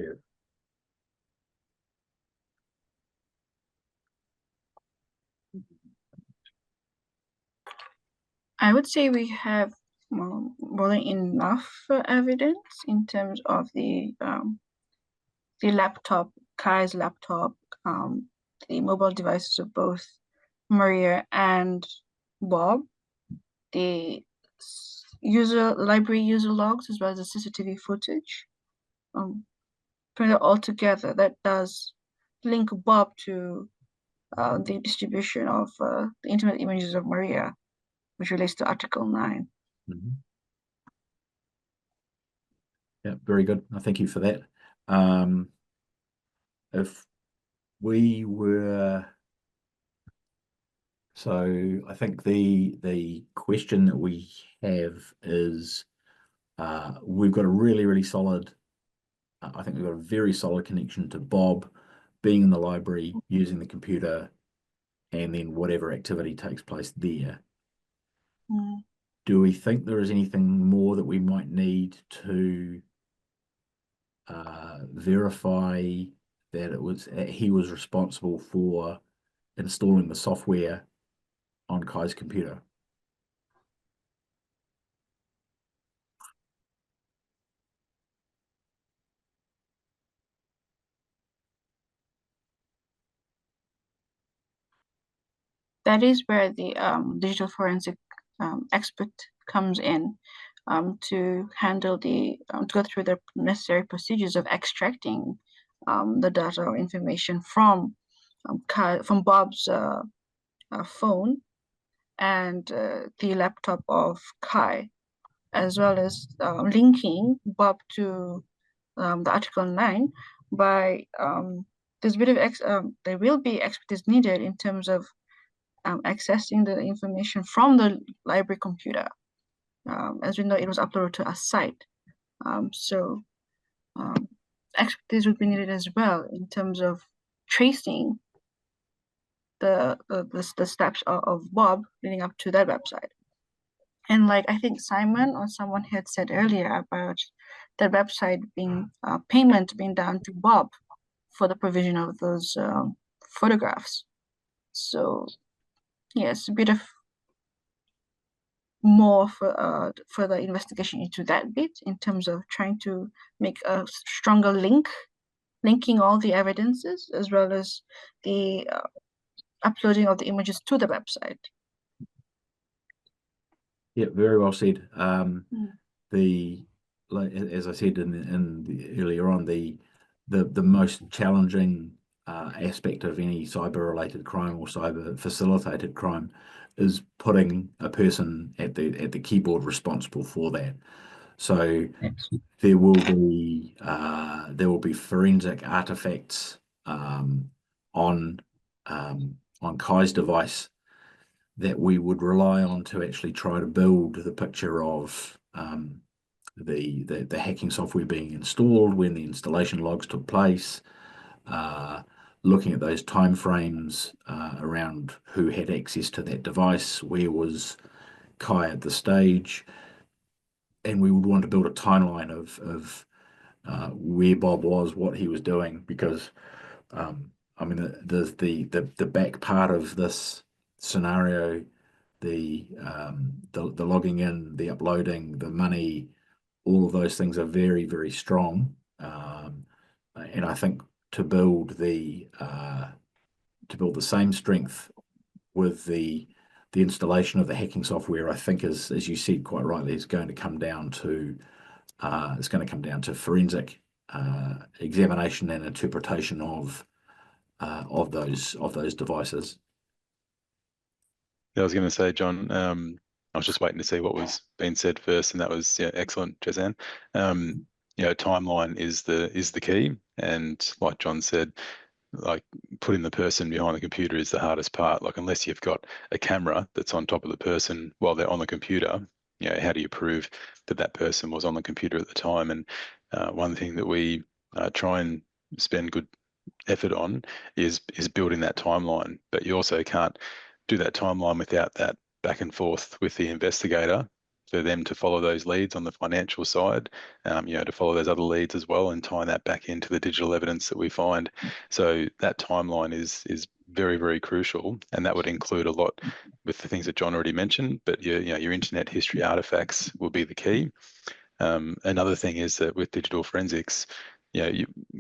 curve? I would say we have more than enough evidence in terms of the laptop, Kai's laptop, the mobile devices of both Maria and Bob, the library user logs, as well as the CCTV footage. Putting it all together, that does link Bob to the distribution of the intimate images of Maria, which relates to Article 9. Mm-hmm. Yeah, very good. Thank you for that. If we were, so I think the question that we have is, we've got a really solid, I think we've got a very solid connection to Bob being in the library, using the computer, and then whatever activity takes place there. Do we think there is anything more that we might need to verify that he was responsible for installing the software on Kai's computer? That is where the digital forensic expert comes in, to handle to go through the necessary procedures of extracting the data or information from Bob's phone and the laptop of Kai, as well as linking Bob to the Article 9 by there's a bit of there will be expertise needed in terms of accessing the information from the library computer. As we know, it was uploaded to a site. So expertise would be needed as well in terms of tracing the steps of Bob leading up to that website. And like I think Simon or someone had said earlier about that website being payment being done to Bob for the provision of those photographs. So yes, a bit of more for further investigation into that bit in terms of trying to make a stronger linking all the evidences, as well as the uploading of the images to the website. Yeah, very well said. As I said earlier on, the most challenging aspect of any cyber-related crime or cyber-facilitated crime is putting a person at the keyboard responsible for that. So there will be forensic artifacts on Kai's device that we would rely on to actually try to build the picture of the hacking software being installed, when the installation logs took place, looking at those timeframes around who had access to that device, where was Kai at the stage, and we would want to build a timeline of where Bob was, what he was doing, because I mean the back part of this scenario, the logging in, the uploading, the money, all of those things are very strong, and I think to build the same strength with the installation of the hacking software, I think as you said quite rightly, is going to come down to forensic examination and interpretation of those devices. I was going to say, John, I was just waiting to see what was being said first, and that was excellent, Jazan. Timeline is the key, and like John said, like putting the person behind the computer is the hardest part. Like unless you've got a camera that's on top of the person while they're on the computer, how do you prove that person was on the computer at the time? And one thing that we try and spend good effort on is building that timeline, but you also can't do that timeline without that back and forth with the investigator for them to follow those leads on the financial side, to follow those other leads as well and tie that back into the digital evidence that we find. So that timeline is very, very crucial, and that would include a lot with the things that John already mentioned, but your internet history artifacts will be the key. Another thing is that with digital forensics,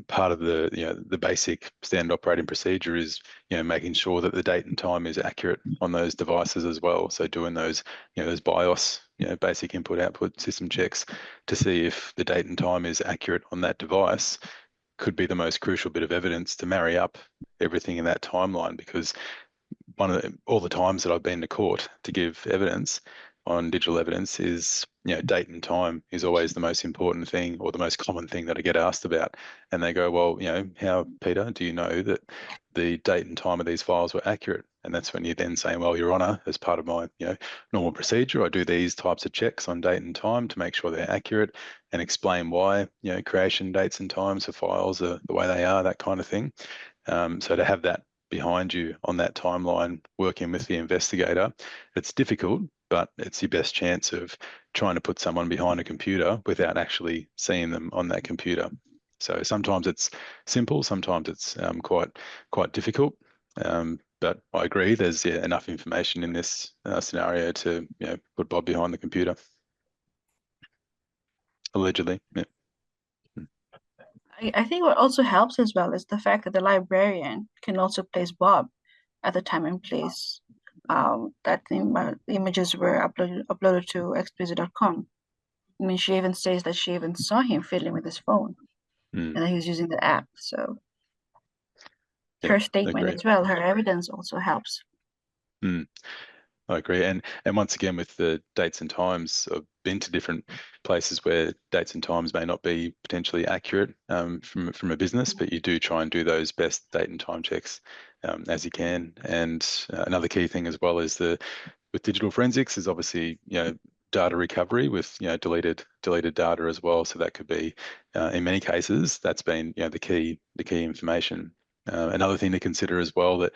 part of the basic standard operating procedure is making sure that the date and time is accurate on those devices as well. So doing those those BIOS basic input output system checks to see if the date and time is accurate on that device could be the most crucial bit of evidence to marry up everything in that timeline, because all the times that I've been to court to give evidence on digital evidence is date and time is always the most important thing, or the most common thing that I get asked about. And they go, well, how, Peter, do you know that the date and time of these files were accurate? And that's when you then say, well, Your Honour, as part of my normal procedure, I do these types of checks on date and time to make sure they're accurate, and explain why creation dates and times for files are the way they are, that kind of thing. So to have that behind you on that timeline, working with the investigator, it's difficult, but it's your best chance of trying to put someone behind a computer without actually seeing them on that computer. So sometimes it's simple, sometimes it's quite difficult. But I agree, there's enough information in this scenario to put Bob behind the computer. Allegedly, yeah. I think what also helps as well is the fact that the librarian can also place Bob at the time and place that the images were uploaded to explicit.com. I mean, she even says that she even saw him fiddling with his phone, and that he was using the app. So her statement as well, her evidence also helps. I agree. And once again, with the dates and times, I've been to different places where dates and times may not be potentially accurate from a business, but you do try and do those best date and time checks as you can. And another key thing as well is with digital forensics is obviously data recovery with deleted data as well. So that could be in many cases that's been the key information. Another thing to consider as well, that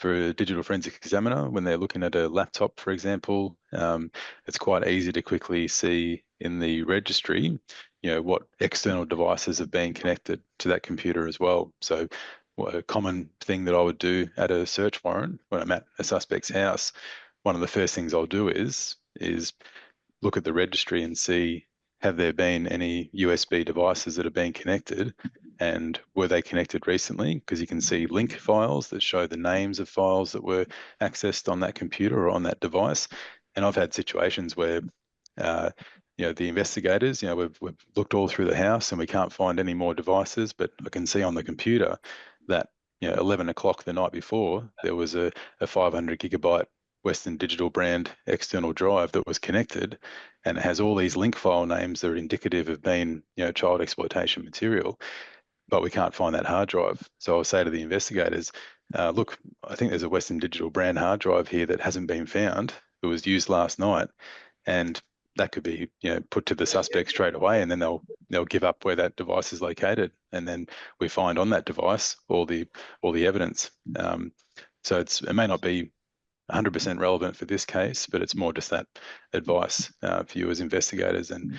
for a digital forensic examiner, when they're looking at a laptop, for example, it's quite easy to quickly see in the registry, what external devices have been connected to that computer as well. So a common thing that I would do at a search warrant when I'm at a suspect's house, one of the first things I'll do is look at the registry and see, have there been any USB devices that have been connected, and were they connected recently? Because you can see link files that show the names of files that were accessed on that computer or on that device. And I've had situations where the investigators, we've looked all through the house and we can't find any more devices, but I can see on the computer that 11 o'clock the night before, there was a 500 gigabyte Western Digital brand external drive that was connected, and it has all these link file names that are indicative of being child exploitation material, but we can't find that hard drive. So I'll say to the investigators, look, I think there's a Western Digital brand hard drive here that hasn't been found. It was used last night, and that could be put to the suspect straight away, and then they'll give up where that device is located, and then we find on that device all the evidence. So it may not be 100% relevant for this case, but it's more just that advice for you as investigators, and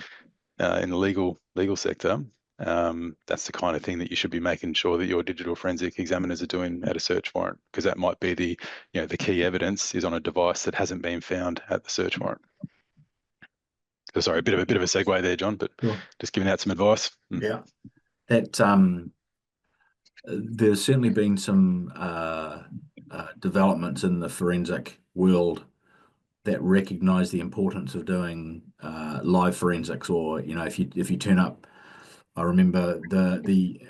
in the legal sector. That's the kind of thing that you should be making sure that your digital forensic examiners are doing at a search warrant, because that might be the key evidence is on a device that hasn't been found at the search warrant. So sorry, a bit of a segue there, John, but just giving out some advice. Yeah, that there's certainly been some developments in the forensic world that recognise the importance of doing live forensics, or if you turn up. I remember the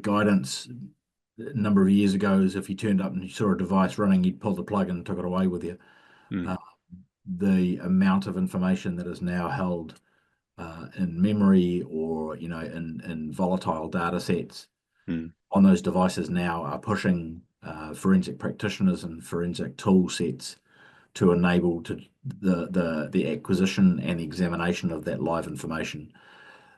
guidance a number of years ago is if you turned up and you saw a device running, you'd pull the plug and took it away with you. The amount of information that is now held in memory or in volatile data sets on those devices now are pushing forensic practitioners and forensic tool sets to enable the acquisition and examination of that live information.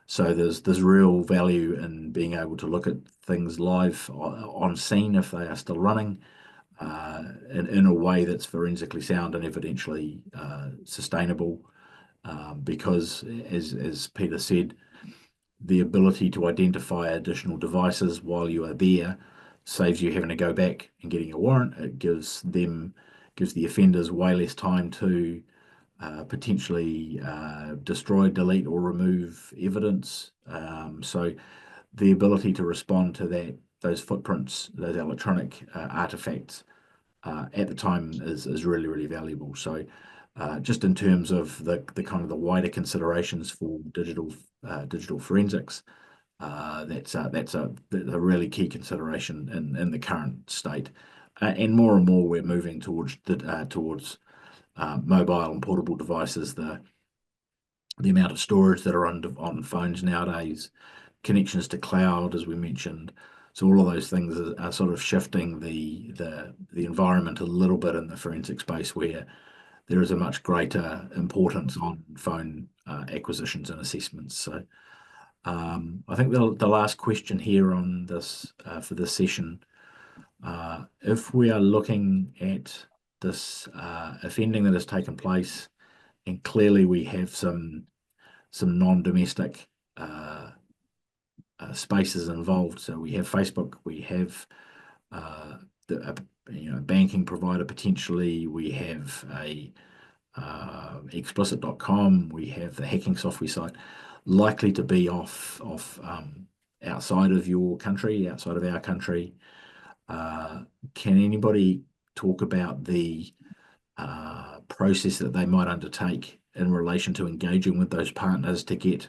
So there's real value in being able to look at things live on scene if they are still running in a way that's forensically sound and evidentially sustainable. because, as Peter said, the ability to identify additional devices while you are there saves you having to go back and getting a warrant. It gives the offenders way less time to potentially destroy, delete, or remove evidence. So the ability to respond to those footprints, those electronic artifacts at the time is really, really valuable. So just in terms of the kind of the wider considerations for digital forensics, that's a really key consideration in the current state, and more we're moving towards mobile and portable devices. The amount of storage that are on phones nowadays, connections to cloud, as we mentioned. So all of those things are sort of shifting the environment a little bit in the forensic space, where there is a much greater importance on phone acquisitions and assessments. So I think the last question here on this for this session, if we are looking at this offending that has taken place, and clearly we have some non-domestic spaces involved. So we have Facebook, we have the banking provider potentially, we have a explicit.com, we have the hacking software site, likely to be off outside of your country, outside of our country. Can anybody talk about the process that they might undertake in relation to engaging with those partners to get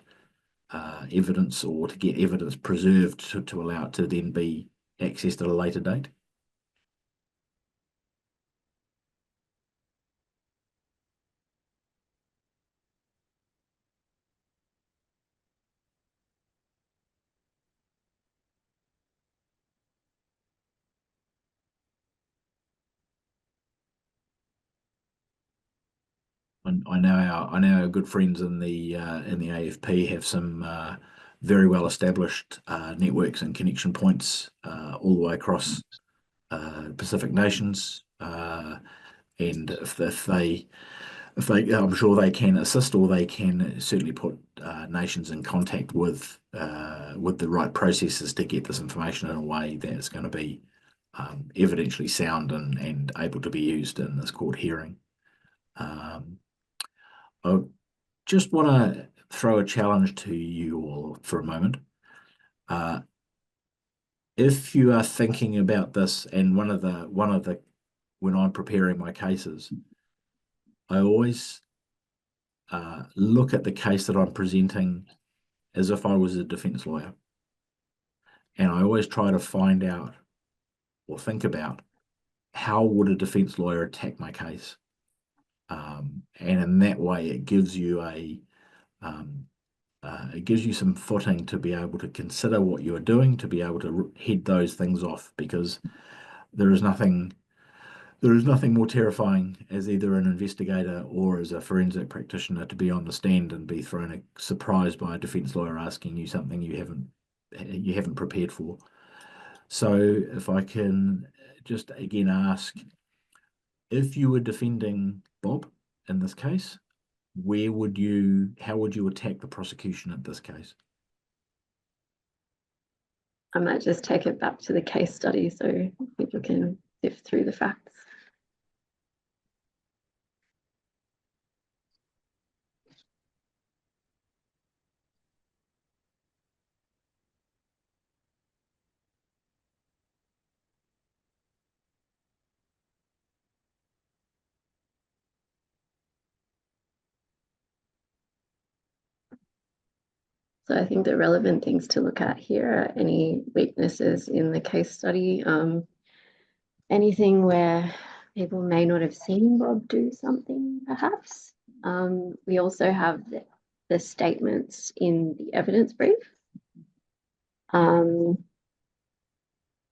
evidence, or to get evidence preserved to allow it to then be accessed at a later date? I know our good friends in the AFP have some very well established networks and connection points all the way across Pacific nations, and if they, I'm sure they can assist, or they can certainly put nations in contact with the right processes to get this information in a way that is going to be evidentially sound and able to be used in this court hearing. I just want to throw a challenge to you all for a moment. If you are thinking about this, and one of the when I'm preparing my cases, I always look at the case that I'm presenting as if I was a defense lawyer, and I always try to find out or think about how would a defense lawyer attack my case. And in that way, it gives you some footing to be able to consider what you are doing, to be able to head those things off, because there is nothing more terrifying as either an investigator or as a forensic practitioner to be on the stand and be thrown surprised by a defense lawyer asking you something you haven't prepared for. So if I can just again ask, if you were defending Bob in this case, how would you attack the prosecution in this case? I might just take it back to the case study so people can sift through the facts. So I think the relevant things to look at here are any weaknesses in the case study, anything where people may not have seen Bob do something, perhaps. We also have the statements in the evidence brief. And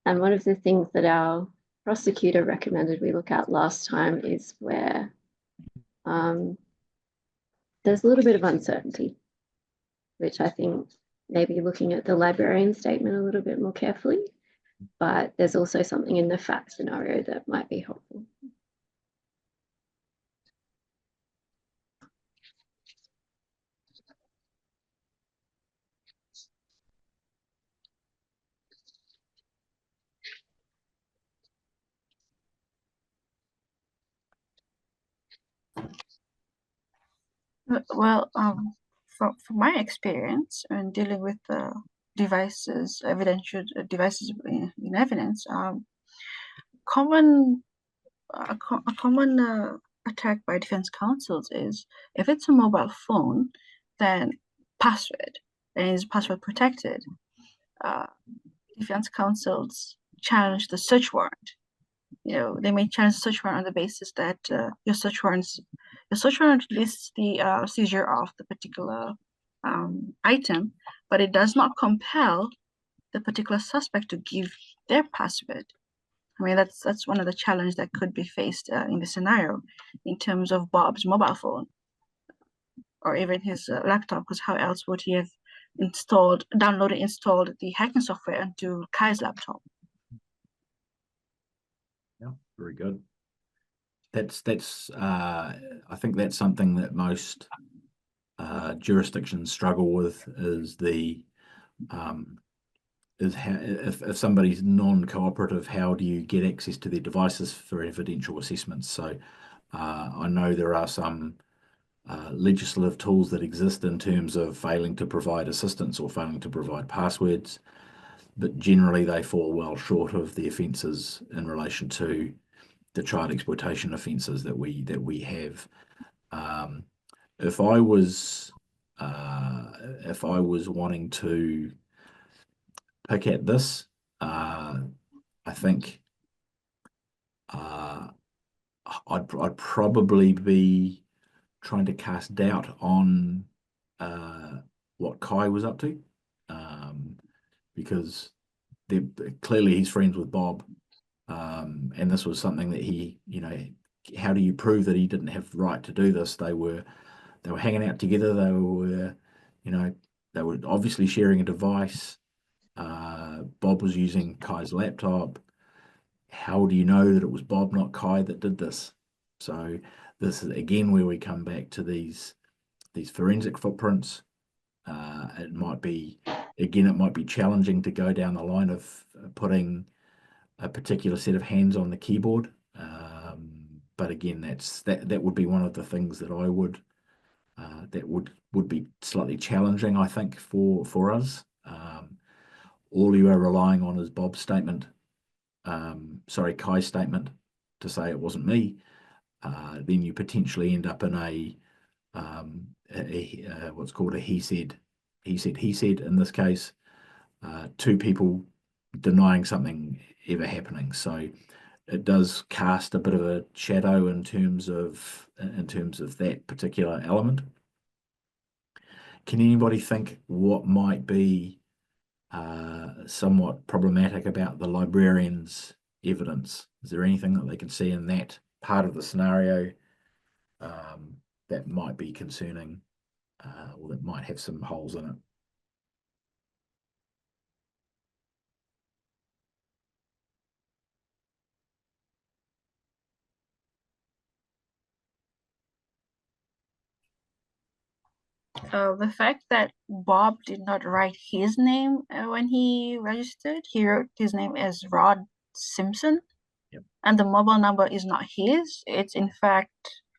one of the things that our prosecutor recommended we look at last time is where there's a little bit of uncertainty, which I think maybe looking at the librarian statement a little bit more carefully, but there's also something in the fact scenario that might be helpful. Well, from my experience in dealing with devices, evidential devices in evidence, common a common attack by defense counsels is if it's a mobile phone, then password and is password protected. Defense counsels challenge the search warrant. They may challenge the search warrant on the basis that your search warrant lists the seizure of the particular item, but it does not compel the particular suspect to give their password. I mean, that's one of the challenges that could be faced in the scenario in terms of Bob's mobile phone or even his laptop, because how else would he have installed the hacking software onto Kai's laptop? Yeah, very good. That's I think that's something that most jurisdictions struggle with is how if somebody's non-cooperative, how do you get access to their devices for evidential assessments? So I know there are some legislative tools that exist in terms of failing to provide assistance or failing to provide passwords, but generally they fall well short of the offences in relation to the child exploitation offences that we have. If I was wanting to pick at this, I think I'd probably be trying to cast doubt on what Kai was up to, because clearly he's friends with Bob, and this was something that he, how do you prove that he didn't have the right to do this? They were hanging out together. They were obviously sharing a device. Bob was using Kai's laptop. How do you know that it was Bob, not Kai, that did this? So this is again where we come back to these forensic footprints. It might be challenging to go down the line of putting a particular set of hands on the keyboard. But again, that would be one of the things that I would that would be slightly challenging, I think, for us. All you are relying on is Bob's statement, Kai's statement to say it wasn't me. Then you potentially end up in what's called a he said in this case, two people denying something ever happening. So it does cast a bit of a shadow in terms of that particular element. Can anybody think what might be somewhat problematic about the librarian's evidence? Is there anything that they can see in that part of the scenario that might be concerning, or that might have some holes in it? The fact that Bob did not write his name when he registered, he wrote his name as Rod Simpson. Yep. And the mobile number is not his. It's in fact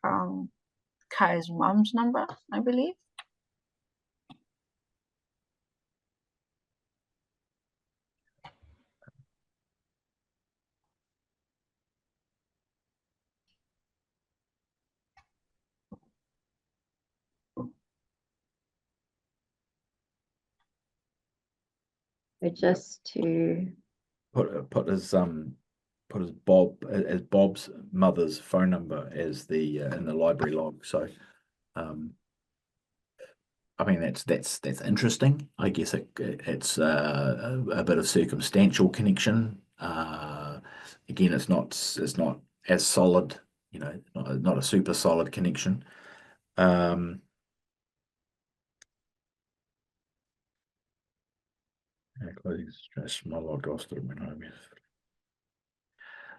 Kai's mom's number, I believe. So just to put his Bob's mother's phone number as the in the library log. So I mean that's interesting. I guess it's a bit of circumstantial connection. Again, it's not as solid, not a super solid connection.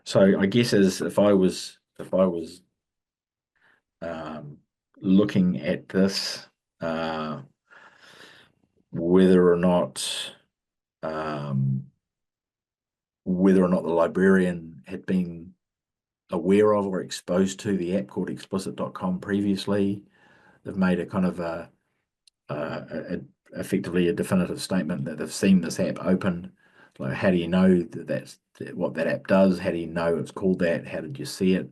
So I guess as if I was looking at this, whether or not the librarian had been aware of or exposed to the app called explicit.com previously, they've made a kind of effectively a definitive statement that they've seen this app open. Like, how do you know that's what that app does? How do you know it's called that? How did you see it?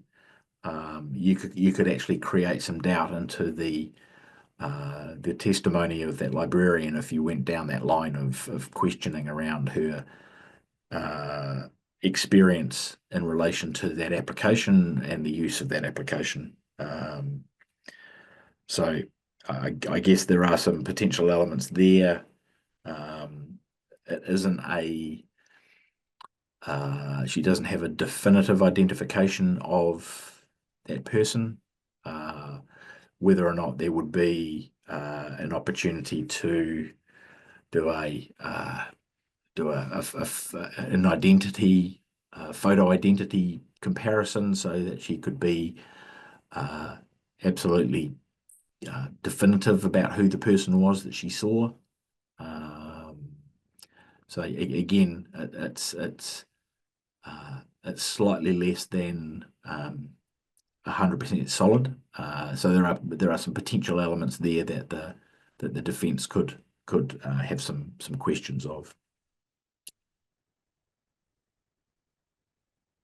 You could actually create some doubt into the testimony of that librarian if you went down that line of questioning around her experience in relation to that application and the use of that application. So I guess there are some potential elements there. It isn't she doesn't have a definitive identification of that person. Whether or not there would be an opportunity to do an identity, photo identity comparison, so that she could be absolutely definitive about who the person was that she saw. So again, it's slightly less than 100% solid. So there are some potential elements there that the defence could have some questions of.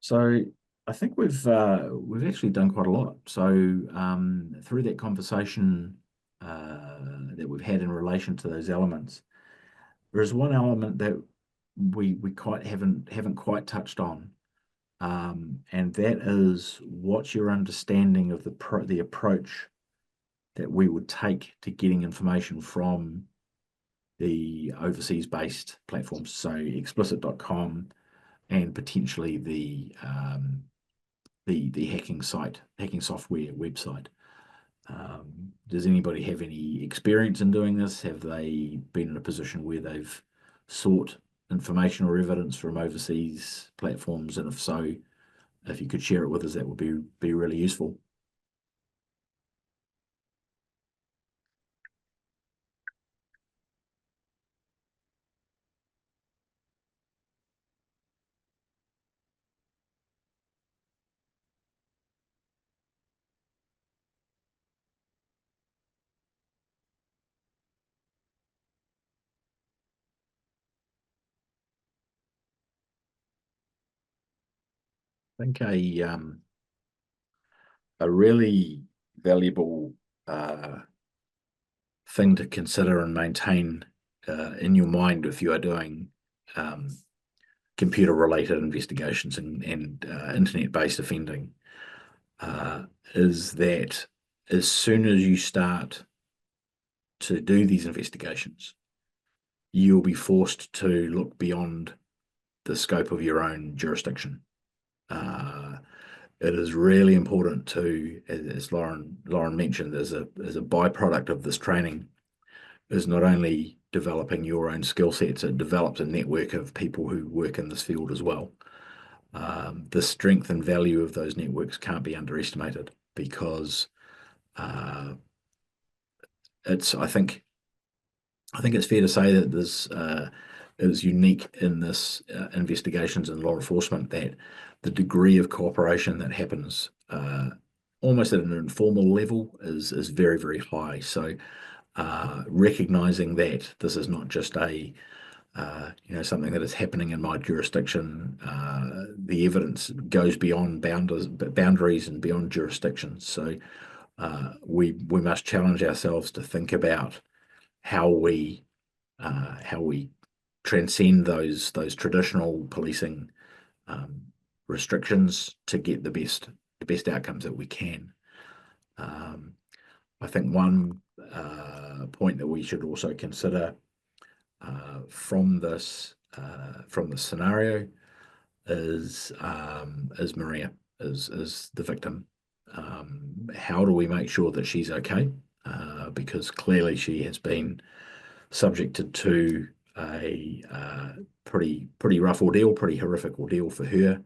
So I think we've actually done quite a lot. So through that conversation that we've had in relation to those elements, there is one element that we haven't quite touched on, and that is, what's your understanding of the approach that we would take to getting information from the overseas-based platforms, so explicit.com and potentially the hacking software website. Does anybody have any experience in doing this? Have they been in a position where they've sought information or evidence from overseas platforms? And if so, if you could share it with us, that would be really useful. I think a really valuable thing to consider and maintain in your mind if you are doing computer-related investigations and internet-based offending is that as soon as you start to do these investigations, you'll be forced to look beyond the scope of your own jurisdiction. It is really important to, as Lauren mentioned, as a byproduct of this training, is not only developing your own skill sets, it develops a network of people who work in this field as well. The strength and value of those networks can't be underestimated, because I think it's fair to say that this is unique in this investigations and law enforcement, that the degree of cooperation that happens almost at an informal level is very, very high. So recognizing that this is not just something that is happening in my jurisdiction, the evidence goes beyond boundaries and beyond jurisdictions. So we must challenge ourselves to think about how we transcend those traditional policing restrictions to get the best outcomes that we can. I think one point that we should also consider from this scenario is Maria, is the victim. How do we make sure that she's okay? Because clearly she has been subjected to a pretty rough ordeal, pretty horrific ordeal for her.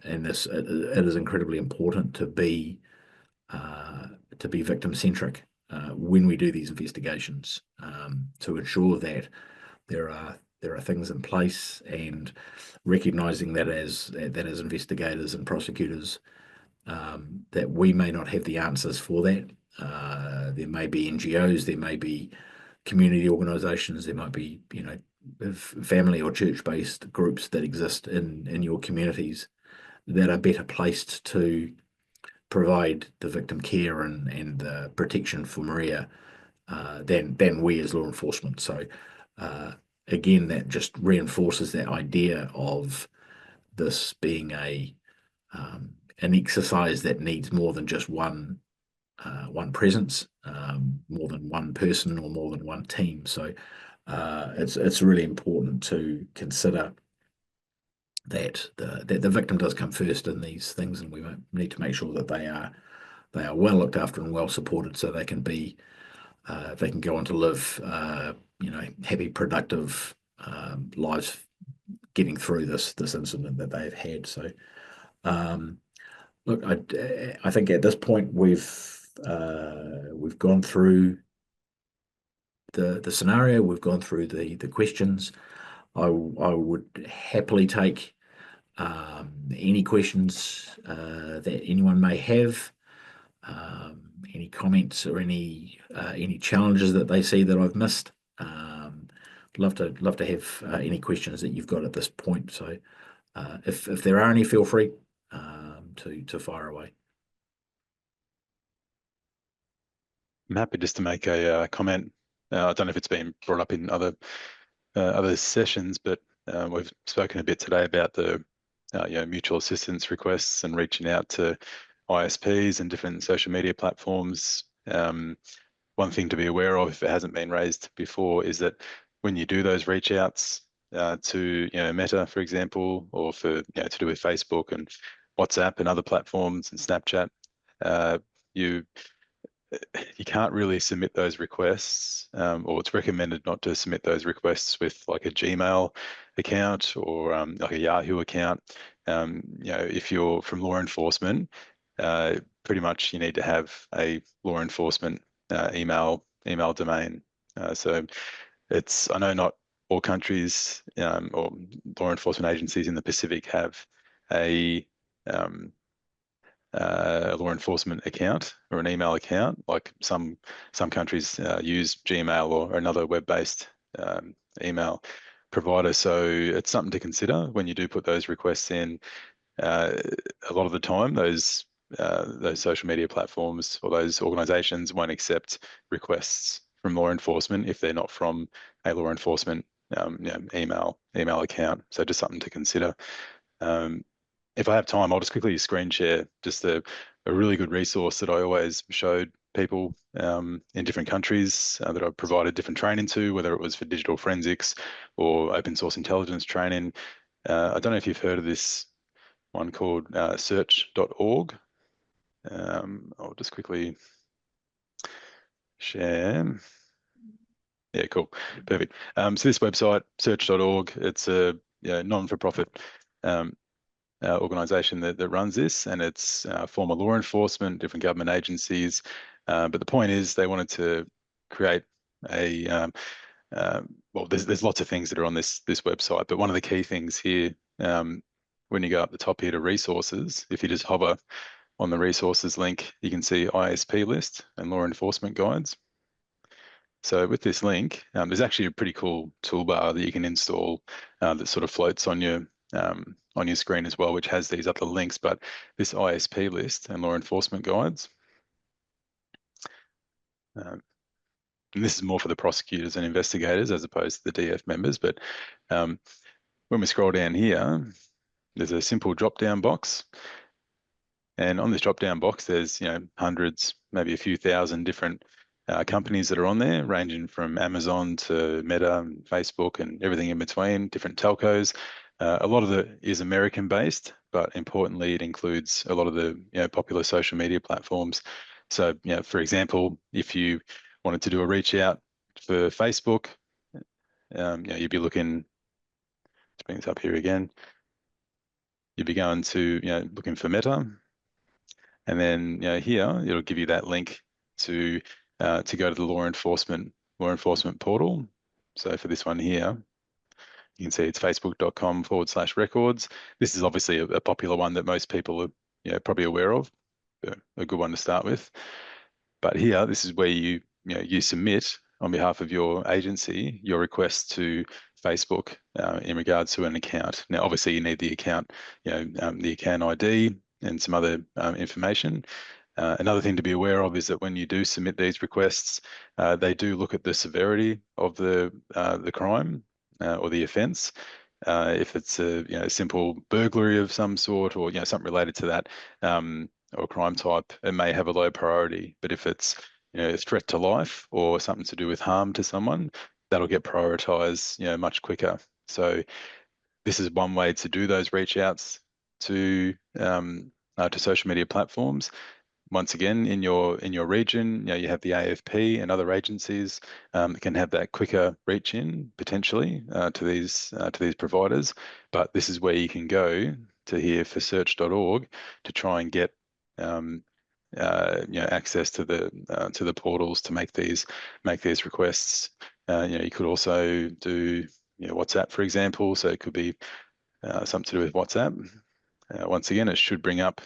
And it is incredibly important to be victim-centric when we do these investigations, to ensure that there are things in place, and recognizing that as investigators and prosecutors, that we may not have the answers for that, There may be NGOs, there may be community organisations, there might be, you know, family or church-based groups that exist in your communities that are better placed to provide the victim care and the protection for Maria than we as law enforcement. So again, that just reinforces that idea of this being an exercise that needs more than just one presence, more than one person or more than one team. So it's really important to consider that the victim does come first in these things, and we need to make sure that they are well looked after and well supported, so they can be they can go on to live you know, happy, productive lives, getting through this incident that they've had. So look, I think at this point we've gone through the scenario, we've gone through the questions. I would happily take any questions that anyone may have, any comments or any challenges that they see that I've missed. Love to have any questions that you've got at this point. So if there are any, feel free to fire away. I'm happy just to make a comment. I don't know if it's been brought up in other sessions, but we've spoken a bit today about the you know, mutual assistance requests and reaching out to ISPs and different social media platforms. One thing to be aware of, if it hasn't been raised before, is that when you do those reach outs to, you know, Meta, for example, or for, you know, to do with Facebook and WhatsApp and other platforms and Snapchat, you can't really submit those requests, or it's recommended not to submit those requests with like a Gmail account or like a Yahoo account. You know, if you're from law enforcement, pretty much you need to have a law enforcement email domain. So it's, I know not all countries or law enforcement agencies in the Pacific have a law enforcement account or an email account. Like some countries use Gmail or another web-based email provider. So it's something to consider when you do put those requests in. A lot of the time, those social media platforms or those organisations won't accept requests from law enforcement if they're not from a law enforcement you know, email account. So just something to consider. If I have time, I'll just quickly screen share just a really good resource that I always showed people in different countries that I've provided different training to, whether it was for digital forensics or open source intelligence training. I don't know if you've heard of this one called search.org. I'll just quickly share. Yeah, cool, perfect. So this website, search.org, it's a non-for-profit organisation that runs this, and it's former law enforcement, different government agencies. But the point is, they wanted to create a well, there's lots of things that are on this website, but one of the key things here, when you go up the top here to resources, if you just hover on the resources link, you can see ISP list and law enforcement guides. So with this link, there's actually a pretty cool toolbar that you can install that sort of floats on your screen as well, which has these other links. But this ISP list and law enforcement guides, and this is more for the prosecutors and investigators as opposed to the DF members. But when we scroll down here, there's a simple drop-down box. And on this drop-down box, there's, you know, hundreds, maybe a few thousand different companies that are on there, ranging from Amazon to Meta and Facebook and everything in between, different telcos. A lot of it is American-based, but importantly, it includes a lot of the, you know, popular social media platforms. So, you know, for example, if you wanted to do a reach out for Facebook, you know, you'd be looking, let's bring this up here again. You'd be going to, you know, looking for Meta. And then, you know, here it'll give you that link to go to the law enforcement portal. So for this one here, you can see it's facebook.com/records. This is obviously a popular one that most people are, you know, probably aware of, but a good one to start with. But here, this is where you submit on behalf of your agency your request to Facebook in regards to an account. Now, obviously, you need the account, the account ID and some other information. Another thing to be aware of is that when you do submit these requests, they do look at the severity of the crime or the offence. If it's a simple burglary of some sort, or something related to that, or crime type, it may have a low priority. But if it's a threat to life or something to do with harm to someone, that'll get prioritised much quicker. So this is one way to do those reach outs to social media platforms. Once again, in your region, you have the AFP and other agencies that can have that quicker reach in potentially to these providers. But this is where you can go to here for search.org to try and get access to the portals to make these requests. You could also do WhatsApp, for example. So it could be something to do with WhatsApp. Once again, it should bring up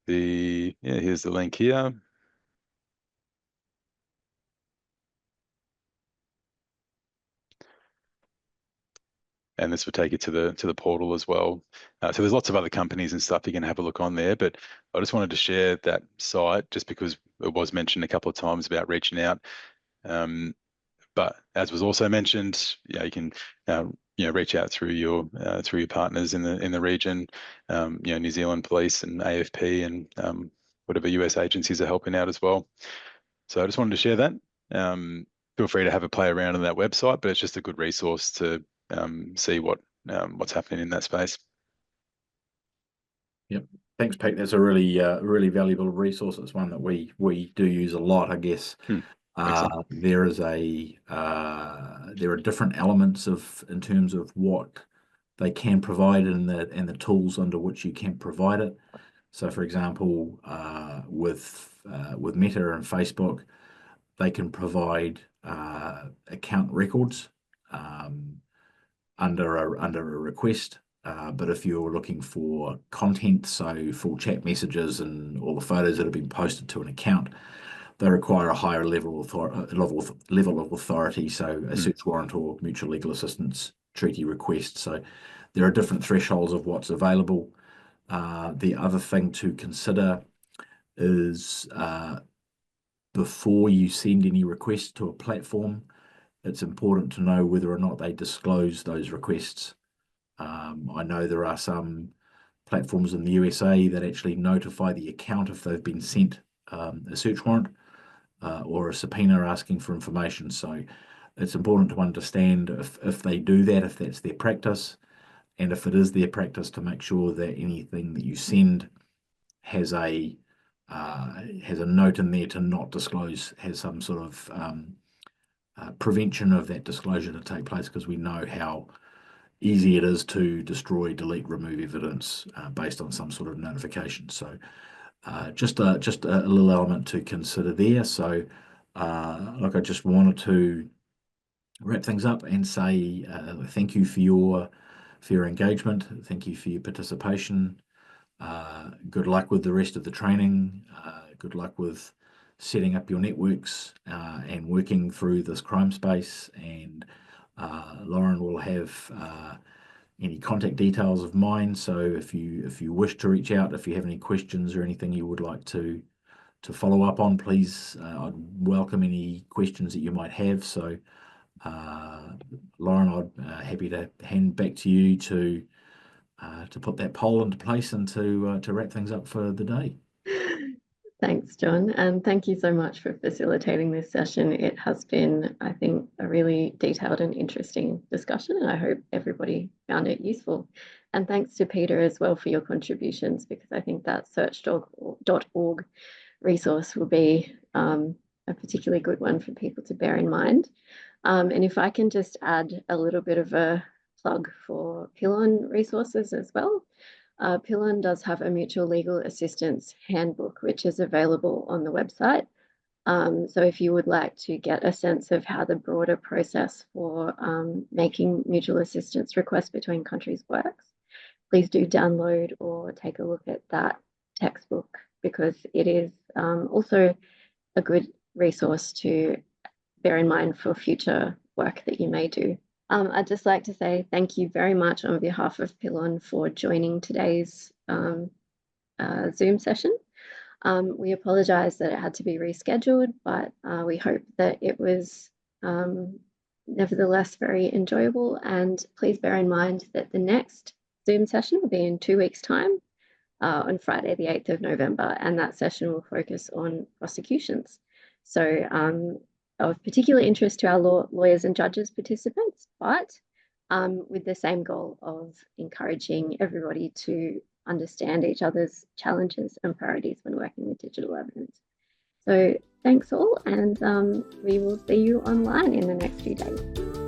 here's the link here. And this will take you to the portal as well. So there's lots of other companies and stuff you can have a look on there, but I just wanted to share that site just because it was mentioned a couple of times about reaching out. But as was also mentioned, you can reach out through your partners in the region, New Zealand Police and AFP and whatever US agencies are helping out as well. So I just wanted to share that. Feel free to have a play around on that website, but it's just a good resource to see what's happening in that space. Yep. Thanks, Pete. That's a really valuable resource. It's one that we do use a lot, I guess. There are different elements in terms of what they can provide and the tools under which you can provide it. So, for example, with Meta and Facebook, they can provide account records under a request. But if you're looking for content, so full chat messages and all the photos that have been posted to an account, they require a higher level of authority, so a search warrant or mutual legal assistance treaty request. So there are different thresholds of what's available. The other thing to consider is before you send any requests to a platform, it's important to know whether or not they disclose those requests. I know there are some platforms in the USA that actually notify the account if they've been sent a search warrant or a subpoena asking for information. So it's important to understand if they do that, if that's their practice, and if it is their practice, to make sure that anything that you send has a note in there to not disclose, has some sort of prevention of that disclosure to take place, because we know how easy it is to destroy, delete, remove evidence based on some sort of notification. So just a little element to consider there. So look, I just wanted to wrap things up and say thank you for your engagement. Thank you for your participation. Good luck with the rest of the training. Good luck with setting up your networks and working through this crime space. And Lauren will have any contact details of mine. So if you wish to reach out, if you have any questions or anything you would like to follow up on, please, I'd welcome any questions that you might have. So Lauren, I'm happy to hand back to you to put that poll into place and to wrap things up for the day. Thanks, John, and thank you so much for facilitating this session. It has been, I think, a really detailed and interesting discussion, and I hope everybody found it useful. And thanks to Peter as well for your contributions, because I think that search.org resource will be a particularly good one for people to bear in mind. And if I can just add a little bit of a plug for PILON resources as well. PILON does have a mutual legal assistance handbook, which is available on the website. So if you would like to get a sense of how the broader process for making mutual assistance requests between countries works, please do download or take a look at that textbook, because it is also a good resource to bear in mind for future work that you may do. I'd just like to say thank you very much on behalf of PILON for joining today's Zoom session. We apologise that it had to be rescheduled, but we hope that it was nevertheless very enjoyable. And please bear in mind that the next Zoom session will be in 2 weeks' time on Friday, the 8th of November, and that session will focus on prosecutions. So of particular interest to our lawyers and judges participants, but with the same goal of encouraging everybody to understand each other's challenges and priorities when working with digital evidence. So thanks all, and we will see you online in the next few days.